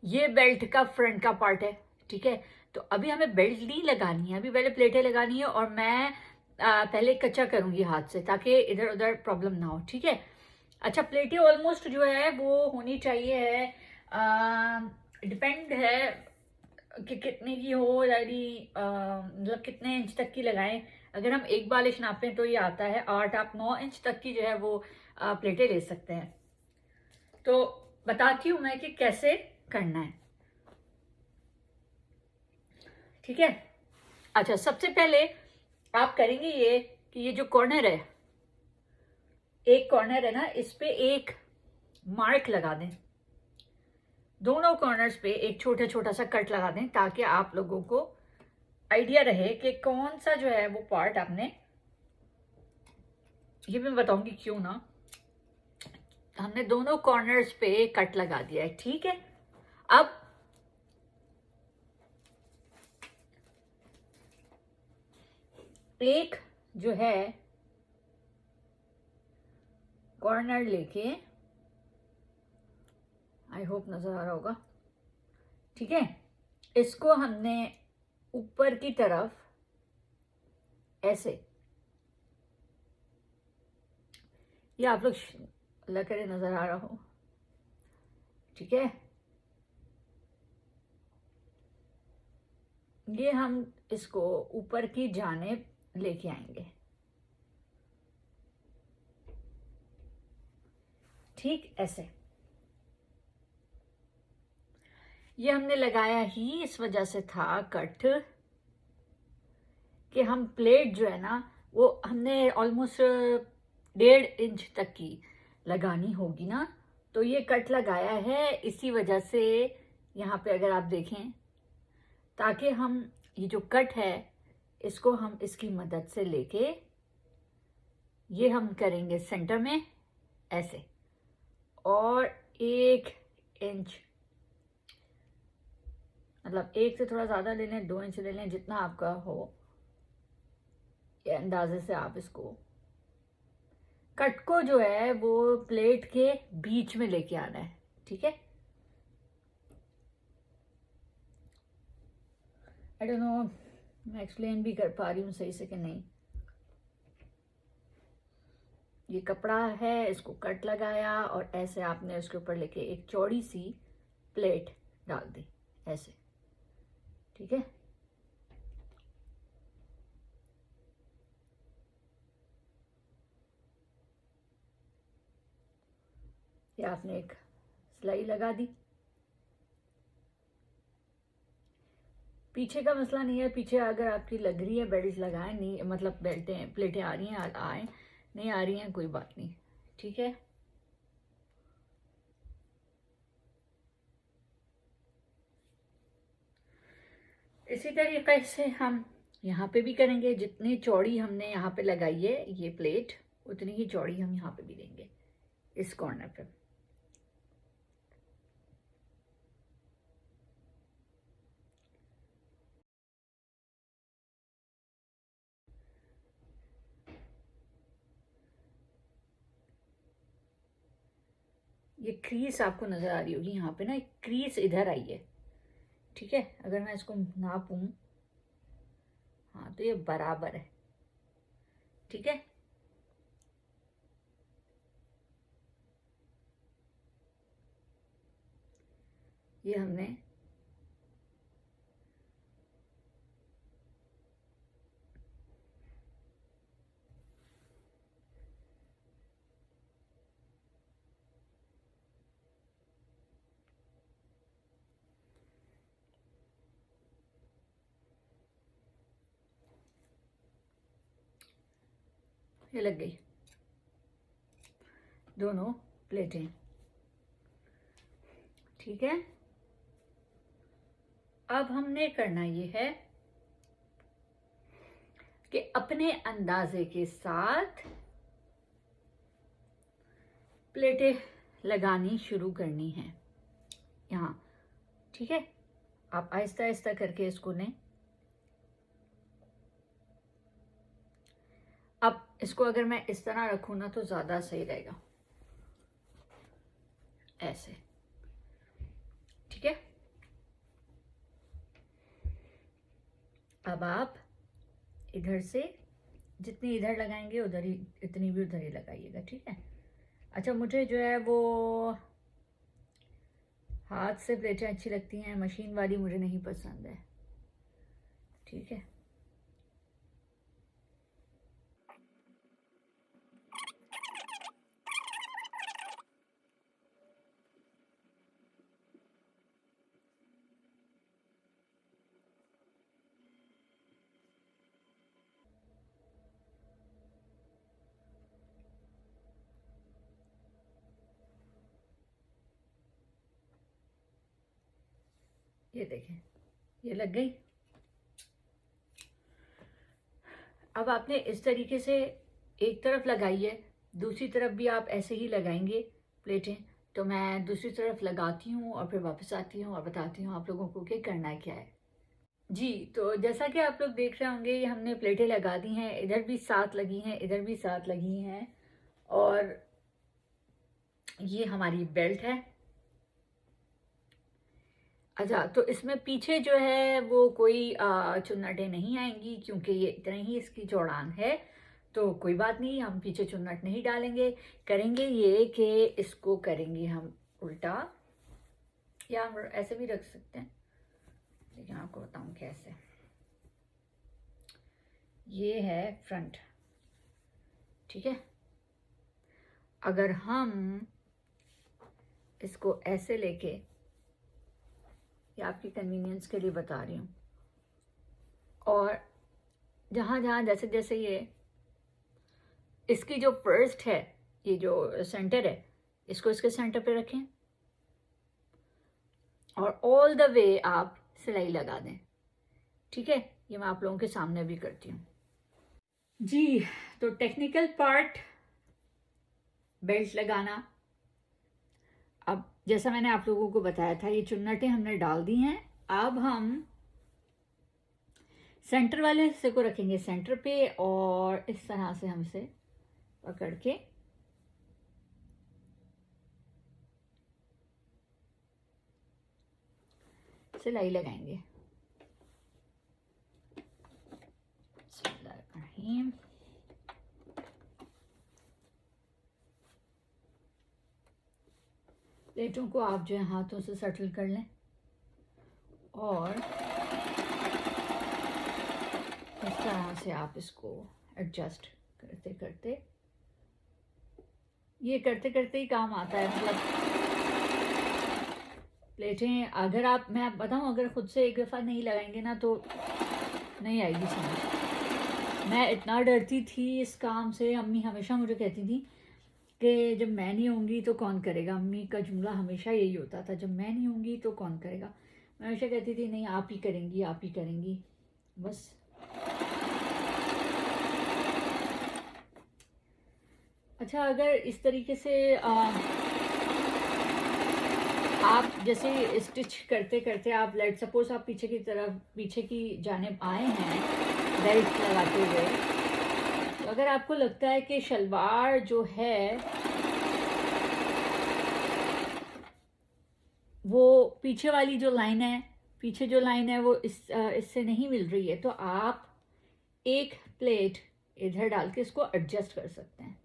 [SPEAKER 1] ये बेल्ट का फ्रंट का पार्ट है। ठीक है, तो अभी हमें बेल्ट नहीं लगानी है, अभी पहले प्लेटें लगानी है। और मैं पहले कच्चा करूंगी हाथ से, ताकि इधर उधर प्रॉब्लम ना हो। ठीक है, अच्छा, प्लेटें ऑलमोस्ट जो है वो होनी चाहिए है, डिपेंड है कि कितने की हो, यानी मतलब कितने इंच तक की लगाएं। अगर हम एक बालिश नापें तो ये आता है 8, आप 9 इंच तक की जो है वो प्लेटें ले सकते हैं। तो बताती हूँ मैं कि कैसे करना है। ठीक है, अच्छा, सबसे पहले आप करेंगे ये कि ये जो कॉर्नर है, एक कॉर्नर है ना, इस पे एक मार्क लगा दें। दोनों कॉर्नर्स पे एक छोटा छोटा सा कट लगा दें, ताकि आप लोगों को आइडिया रहे कि कौन सा जो है वो पार्ट आपने, ये मैं बताऊंगी क्यों ना। हमने दोनों कॉर्नर्स पे कट लगा दिया है। ठीक है, अब एक जो है कॉर्नर लेके, आई होप नजर आ रहा होगा। ठीक है, इसको हमने ऊपर की तरफ ऐसे, ये आप लोग अल्लाह करे नजर आ रहा हो। ठीक है, ये हम इसको ऊपर की जानिब लेके आएंगे। ठीक ऐसे, ये हमने लगाया ही इस वजह से था कट कि हम प्लेट जो है ना वो हमने ऑलमोस्ट 1.5 इंच तक की लगानी होगी ना, तो ये कट लगाया है इसी वजह से। यहाँ पे अगर आप देखें, ताकि हम ये जो कट है इसको हम इसकी मदद से लेके ये हम करेंगे सेंटर में ऐसे, और 1 इंच, मतलब 1 से थोड़ा ज़्यादा ले लें, 2 इंच ले लें, जितना आपका हो ये अंदाजे से आप इसको कट को जो है वो प्लेट के बीच में लेके आना है, ठीक है। आई डोंट नो मैं एक्सप्लेन भी कर पा रही हूँ सही से कि नहीं। ये कपड़ा है, इसको कट लगाया और ऐसे आपने उसके ऊपर लेके एक चौड़ी सी प्लेट डाल दी ऐसे, ठीक है। ये आपने एक सिलाई लगा दी। पीछे का मसला नहीं है, पीछे अगर आपकी लग रही है बेल्ट लगाएं, नहीं मतलब बेल्टें प्लेटें आ रही हैं आए, नहीं आ रही हैं कोई बात नहीं, ठीक है। इसी तरीके से हम यहाँ पे भी करेंगे। जितनी चौड़ी हमने यहाँ पे लगाई है ये प्लेट, उतनी ही चौड़ी हम यहाँ पे भी देंगे इस कॉर्नर पे। ये क्रीज आपको नजर आ रही होगी, यहाँ पे ना एक क्रीज इधर आई है, ठीक है। अगर मैं इसको नापूं, हाँ तो ये बराबर है, ठीक है। ये हमने ये लग गई दोनों प्लेटें, ठीक है। अब हमने करना ये है कि अपने अंदाजे के साथ प्लेटें लगानी शुरू करनी है यहाँ, ठीक है। आप आहिस्ता आहिस्ता करके इसको लें। अब इसको अगर मैं इस तरह रखूँ ना तो ज़्यादा सही रहेगा, ऐसे, ठीक है। अब आप इधर से जितनी इधर लगाएंगे उधर ही, इतनी भी उधर ही लगाइएगा, ठीक है। अच्छा, मुझे जो है वो हाथ से प्लेटें अच्छी लगती हैं, मशीन वाली मुझे नहीं पसंद है, ठीक है। ये देखें, ये लग गई। अब आपने इस तरीके से एक तरफ लगाई है, दूसरी तरफ भी आप ऐसे ही लगाएंगे प्लेटें। तो मैं दूसरी तरफ लगाती हूँ और फिर वापस आती हूँ और बताती हूँ आप लोगों को कि करना क्या है। जी, तो जैसा कि आप लोग देख रहे होंगे, ये हमने प्लेटें लगा दी हैं, इधर भी 7 लगी हैं, इधर भी 7 लगी हैं, और ये हमारी बेल्ट है। अच्छा, तो इसमें पीछे जो है वो कोई चुन्नटें नहीं आएंगी क्योंकि ये इतना ही इसकी चौड़ान है, तो कोई बात नहीं, हम पीछे चुन्नट नहीं डालेंगे। करेंगे ये कि इसको करेंगे हम उल्टा, या हम ऐसे भी रख सकते हैं, लेकिन आपको बताऊं कैसे। ये है फ्रंट, ठीक है। अगर हम इसको ऐसे लेके, ये आपकी कन्वीनियंस के लिए बता रही हूँ, और जहाँ जहाँ जैसे जैसे ये इसकी जो फर्स्ट है, ये जो सेंटर है, इसको इसके सेंटर पे रखें और ऑल द वे आप सिलाई लगा दें, ठीक है। ये मैं आप लोगों के सामने भी करती हूँ। जी, तो टेक्निकल पार्ट बेल्ट लगाना। अब जैसा मैंने आप लोगों को बताया था, ये चुन्नटें हमने डाल दी हैं। अब हम सेंटर वाले हिस्से को रखेंगे सेंटर पे, और इस तरह से हम इसे पकड़ के सिलाई लगाएंगे। बिस्मिल्लाहिर्रहमानिर्रहीम। प्लेटों को आप जो है हाथों से सेटल कर लें, और इस तरह से आप इसको एडजस्ट करते करते, ये करते करते ही काम आता है। मतलब प्लेटें अगर आप, मैं बताऊं, अगर खुद से एक दफ़ा नहीं लगाएंगे ना तो नहीं आएगी समझ। मैं इतना डरती थी इस काम से, अम्मी हमेशा मुझे कहती थी कि जब मैं नहीं होंगी तो कौन करेगा। अम्मी का जुमला हमेशा यही होता था, जब मैं नहीं होंगी तो कौन करेगा। मैं हमेशा कहती थी नहीं, आप ही करेंगी, आप ही करेंगी बस। अच्छा, अगर इस तरीके से आप जैसे स्टिच करते करते आप लेट सपोज आप पीछे की तरफ, पीछे की जानिब आए हैं बेल्ट लगाते हुए, तो अगर आपको लगता है कि शलवार जो है वो पीछे वाली जो लाइन है, पीछे जो लाइन है वो इससे नहीं मिल रही है, तो आप एक प्लेट इधर डाल के इसको एडजस्ट कर सकते हैं।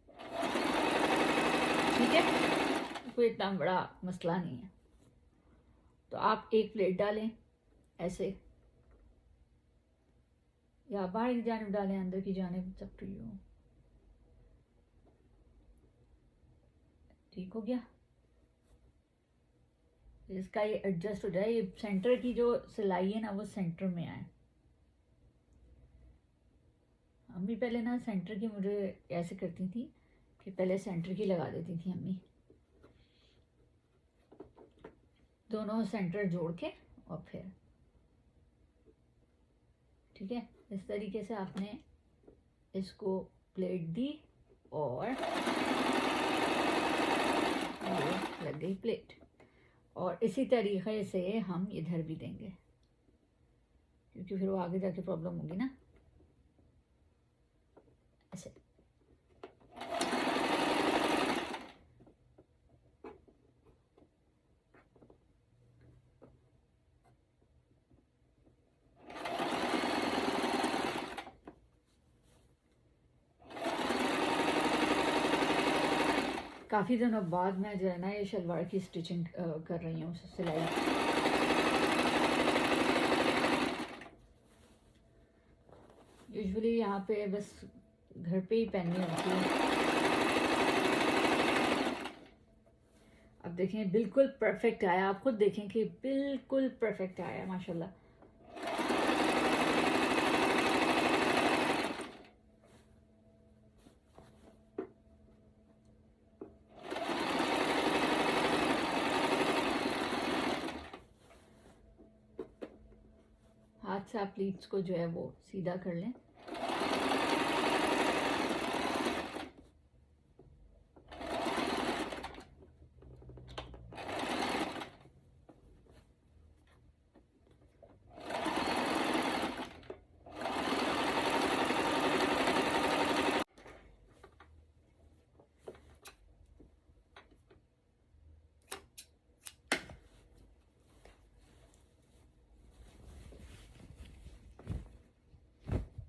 [SPEAKER 1] ठीक है, कोई इतना बड़ा मसला नहीं है। तो आप एक प्लेट डालें ऐसे, या बाहर की जानिब डालें, अंदर की जानिब, सब टू यू। ठीक हो गया, इसका ये एडजस्ट हो जाए, ये सेंटर की जो सिलाई है ना वो सेंटर में आए। अम्मी पहले ना सेंटर की मुझे ऐसे करती थी कि पहले सेंटर की लगा देती थी अम्मी, दोनों सेंटर जोड़ के, और फिर ठीक है, इस तरीके से आपने इसको प्लेट दी और ये लग गई प्लेट। और इसी तरीके से हम इधर भी देंगे, क्योंकि फिर वो आगे जाके प्रॉब्लम होगी ना। ऐसे काफ़ी दिनों बाद मैं जो है ना ये शलवार की स्टिचिंग कर रही हूँ, सिलाई। यूजुअली यहाँ पे बस घर पे ही पहननी होती है। अब देखें बिल्कुल परफेक्ट आया, आप खुद देखें कि बिल्कुल परफेक्ट आया माशाल्लाह। हाथ से आप प्लीट्स को जो है वो सीधा कर लें।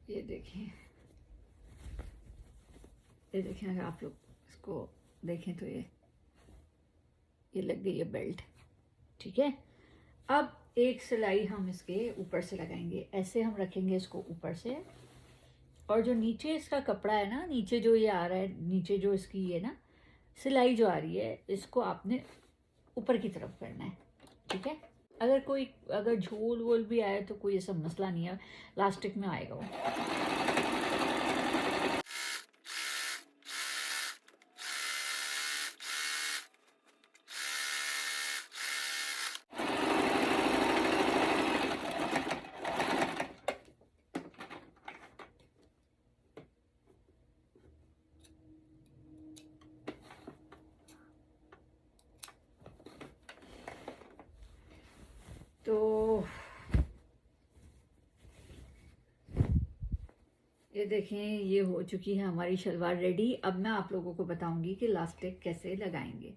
[SPEAKER 1] ये देखें, ये देखें, अगर आप लोग इसको देखें तो ये लग गई है बेल्ट। ठीक है, अब एक सिलाई हम इसके ऊपर से लगाएंगे, ऐसे हम रखेंगे इसको ऊपर से, और जो नीचे इसका कपड़ा है ना, नीचे जो ये आ रहा है, नीचे जो इसकी ये ना सिलाई जो आ रही है, इसको आपने ऊपर की तरफ करना है। ठीक है, अगर झोल वोल भी आए तो कोई ऐसा मसला नहीं है, लास्टिक में आएगा वो। तो ये देखें, ये हो चुकी है हमारी शलवार रेडी। अब मैं आप लोगों को बताऊंगी कि लास्टिक कैसे लगाएंगे।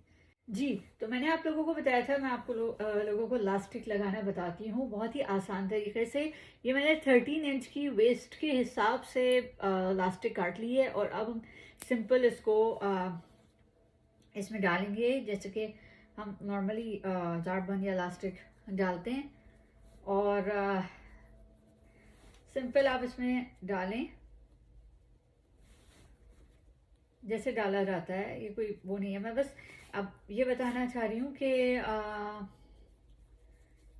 [SPEAKER 1] जी, तो मैंने आप लोगों को बताया था, मैं आपको लोगों को लास्टिक लगाना बताती हूँ बहुत ही आसान तरीके से। ये मैंने 13 इंच की वेस्ट के हिसाब से लास्टिक काट ली है, और अब हम सिंपल इसको इसमें डालेंगे जैसे कि हम नॉर्मली जारबंद या लास्टिक डालते हैं। और सिंपल आप इसमें डालें जैसे डाला जाता है, ये कोई वो नहीं है। मैं बस अब ये बताना चाह रही हूँ कि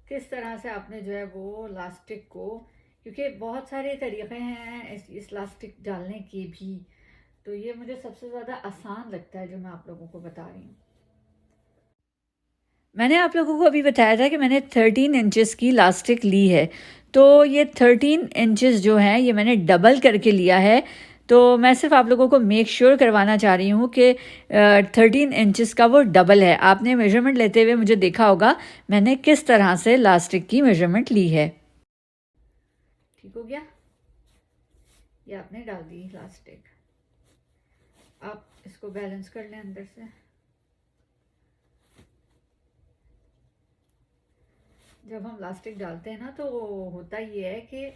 [SPEAKER 1] किस तरह से आपने जो है वो लास्टिक को, क्योंकि बहुत सारे तरीक़े हैं इस लास्टिक डालने के भी, तो ये मुझे सबसे ज़्यादा आसान लगता है जो मैं आप लोगों को बता रही हूँ। मैंने आप लोगों को अभी बताया था कि मैंने 13 इंचेस की लास्टिक ली है, तो ये 13 इंचेस जो हैं ये मैंने डबल करके लिया है। तो मैं सिर्फ आप लोगों को मेक श्योर करवाना चाह रही हूँ कि 13 इंचेस का वो डबल है। आपने मेजरमेंट लेते हुए मुझे देखा होगा मैंने किस तरह से लास्टिक की मेजरमेंट ली है। ठीक हो गया, ये आपने डाल दी लास्टिक। आप इसको बैलेंस कर लें अंदर से। जब हम लास्टिक डालते हैं ना, तो होता ये है कि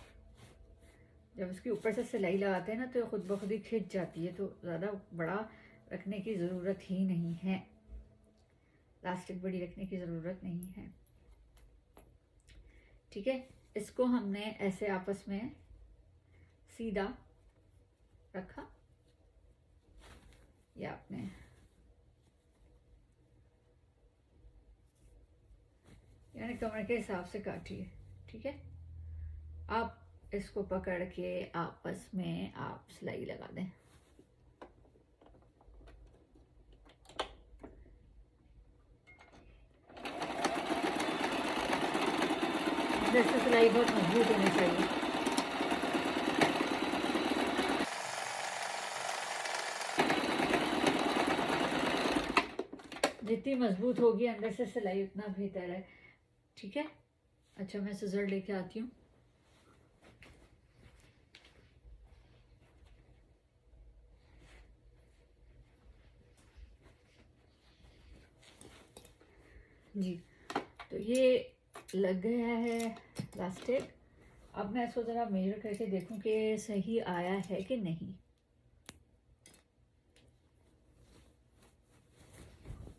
[SPEAKER 1] जब उसके ऊपर से सिलाई लगाते हैं ना, तो खुद ब खुद ही खिंच जाती है, तो ज़्यादा बड़ा रखने की ज़रूरत ही नहीं है, लास्टिक बड़ी रखने की ज़रूरत नहीं है। ठीक है, इसको हमने ऐसे आपस में सीधा रखा, ये आपने यानी कमर के हिसाब से काटिए। ठीक है, आप इसको पकड़ के आपस में आप सिलाई लगा दें। जैसे सिलाई बहुत मजबूत होनी चाहिए। जितनी मजबूत होगी अंदर से सिलाई उतना बेहतर है। ठीक है, अच्छा मैं सिजर लेके आती हूँ। जी, तो ये लग गया है लास्टिक। अब मैं इसको ज़रा मेजर करके देखूं कि सही आया है कि नहीं।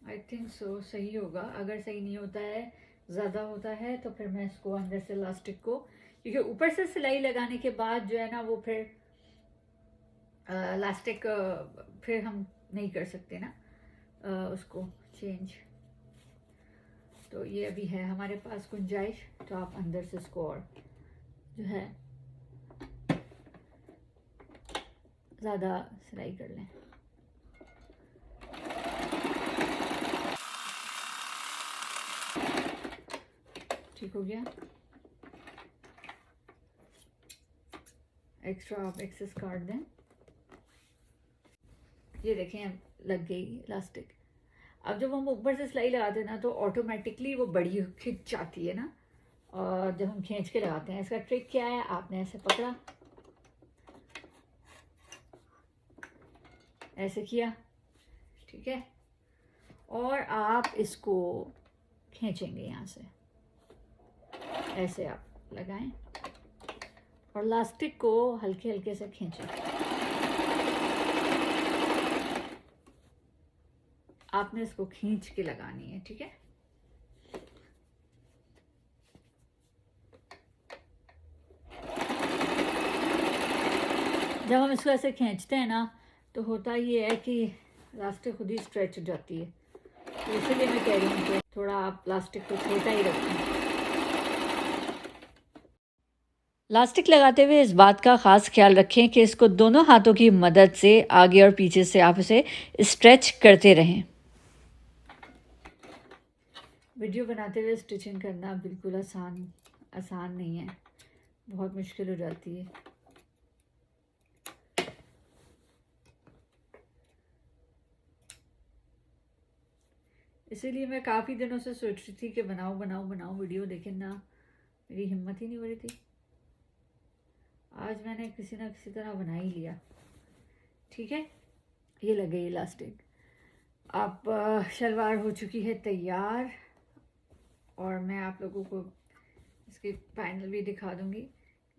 [SPEAKER 1] आई थिंक सो सही होगा। अगर सही नहीं होता है, ज़्यादा होता है, तो फिर मैं इसको अंदर से लास्टिक को, क्योंकि ऊपर से सिलाई लगाने के बाद जो है ना वो फिर लास्टिक फिर हम नहीं कर सकते ना उसको चेंज। तो ये अभी है हमारे पास गुंजाइश, तो आप अंदर से इसको और जो है ज़्यादा सिलाई कर लें। ठीक हो गया, एक्स्ट्रा आप एक्सेस काट दें। ये देखें लग गई इलास्टिक। अब जब हम ऊपर से सिलाई लगाते हैं ना, तो ऑटोमेटिकली वो बड़ी खिंच जाती है ना, और जब हम खींच के लगाते हैं, इसका ट्रिक क्या है, आपने ऐसे पकड़ा, ऐसे किया, ठीक है, और आप इसको खींचेंगे यहाँ से, ऐसे आप लगाएं और लास्टिक को हल्के हल्के से खींचें। आपने इसको खींच के लगानी है, ठीक है। जब हम इसको ऐसे खींचते हैं ना, तो होता ये है कि लास्टिक खुद ही स्ट्रेच हो जाती है, तो इसलिए मैं कह रही हूँ कि थोड़ा आप प्लास्टिक को छोटा ही रखें। लास्टिक लगाते हुए इस बात का ख़ास ख्याल रखें कि इसको दोनों हाथों की मदद से आगे और पीछे से आप इसे स्ट्रेच करते रहें। वीडियो बनाते हुए स्टिचिंग करना बिल्कुल आसान नहीं है, बहुत मुश्किल हो जाती है। इसीलिए मैं काफ़ी दिनों से सोच रही थी कि बनाऊं वीडियो, लेकिन ना मेरी हिम्मत ही नहीं हो रही थी। आज मैंने किसी ना किसी तरह बना ही लिया। ठीक है, ये लग गई इलास्टिक। अब शलवार हो चुकी है तैयार और मैं आप लोगों को इसकी फाइनल भी दिखा दूंगी।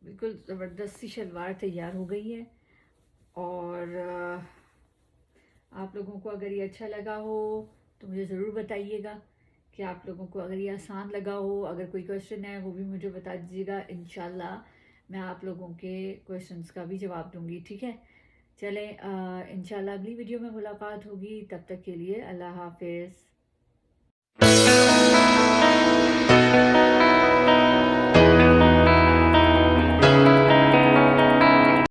[SPEAKER 1] बिल्कुल ज़बरदस्त सी शलवार तैयार हो गई है। और आप लोगों को अगर ये अच्छा लगा हो तो मुझे ज़रूर बताइएगा कि आप लोगों को अगर ये आसान लगा हो। अगर कोई क्वेश्चन है वो भी मुझे बता दीजिएगा, इंशाल्लाह मैं आप लोगों के क्वेश्चंस का भी जवाब दूंगी। ठीक है, चलें इंशाल्लाह अगली वीडियो में मुलाकात होगी। तब तक के लिए अल्लाह हाफिज़।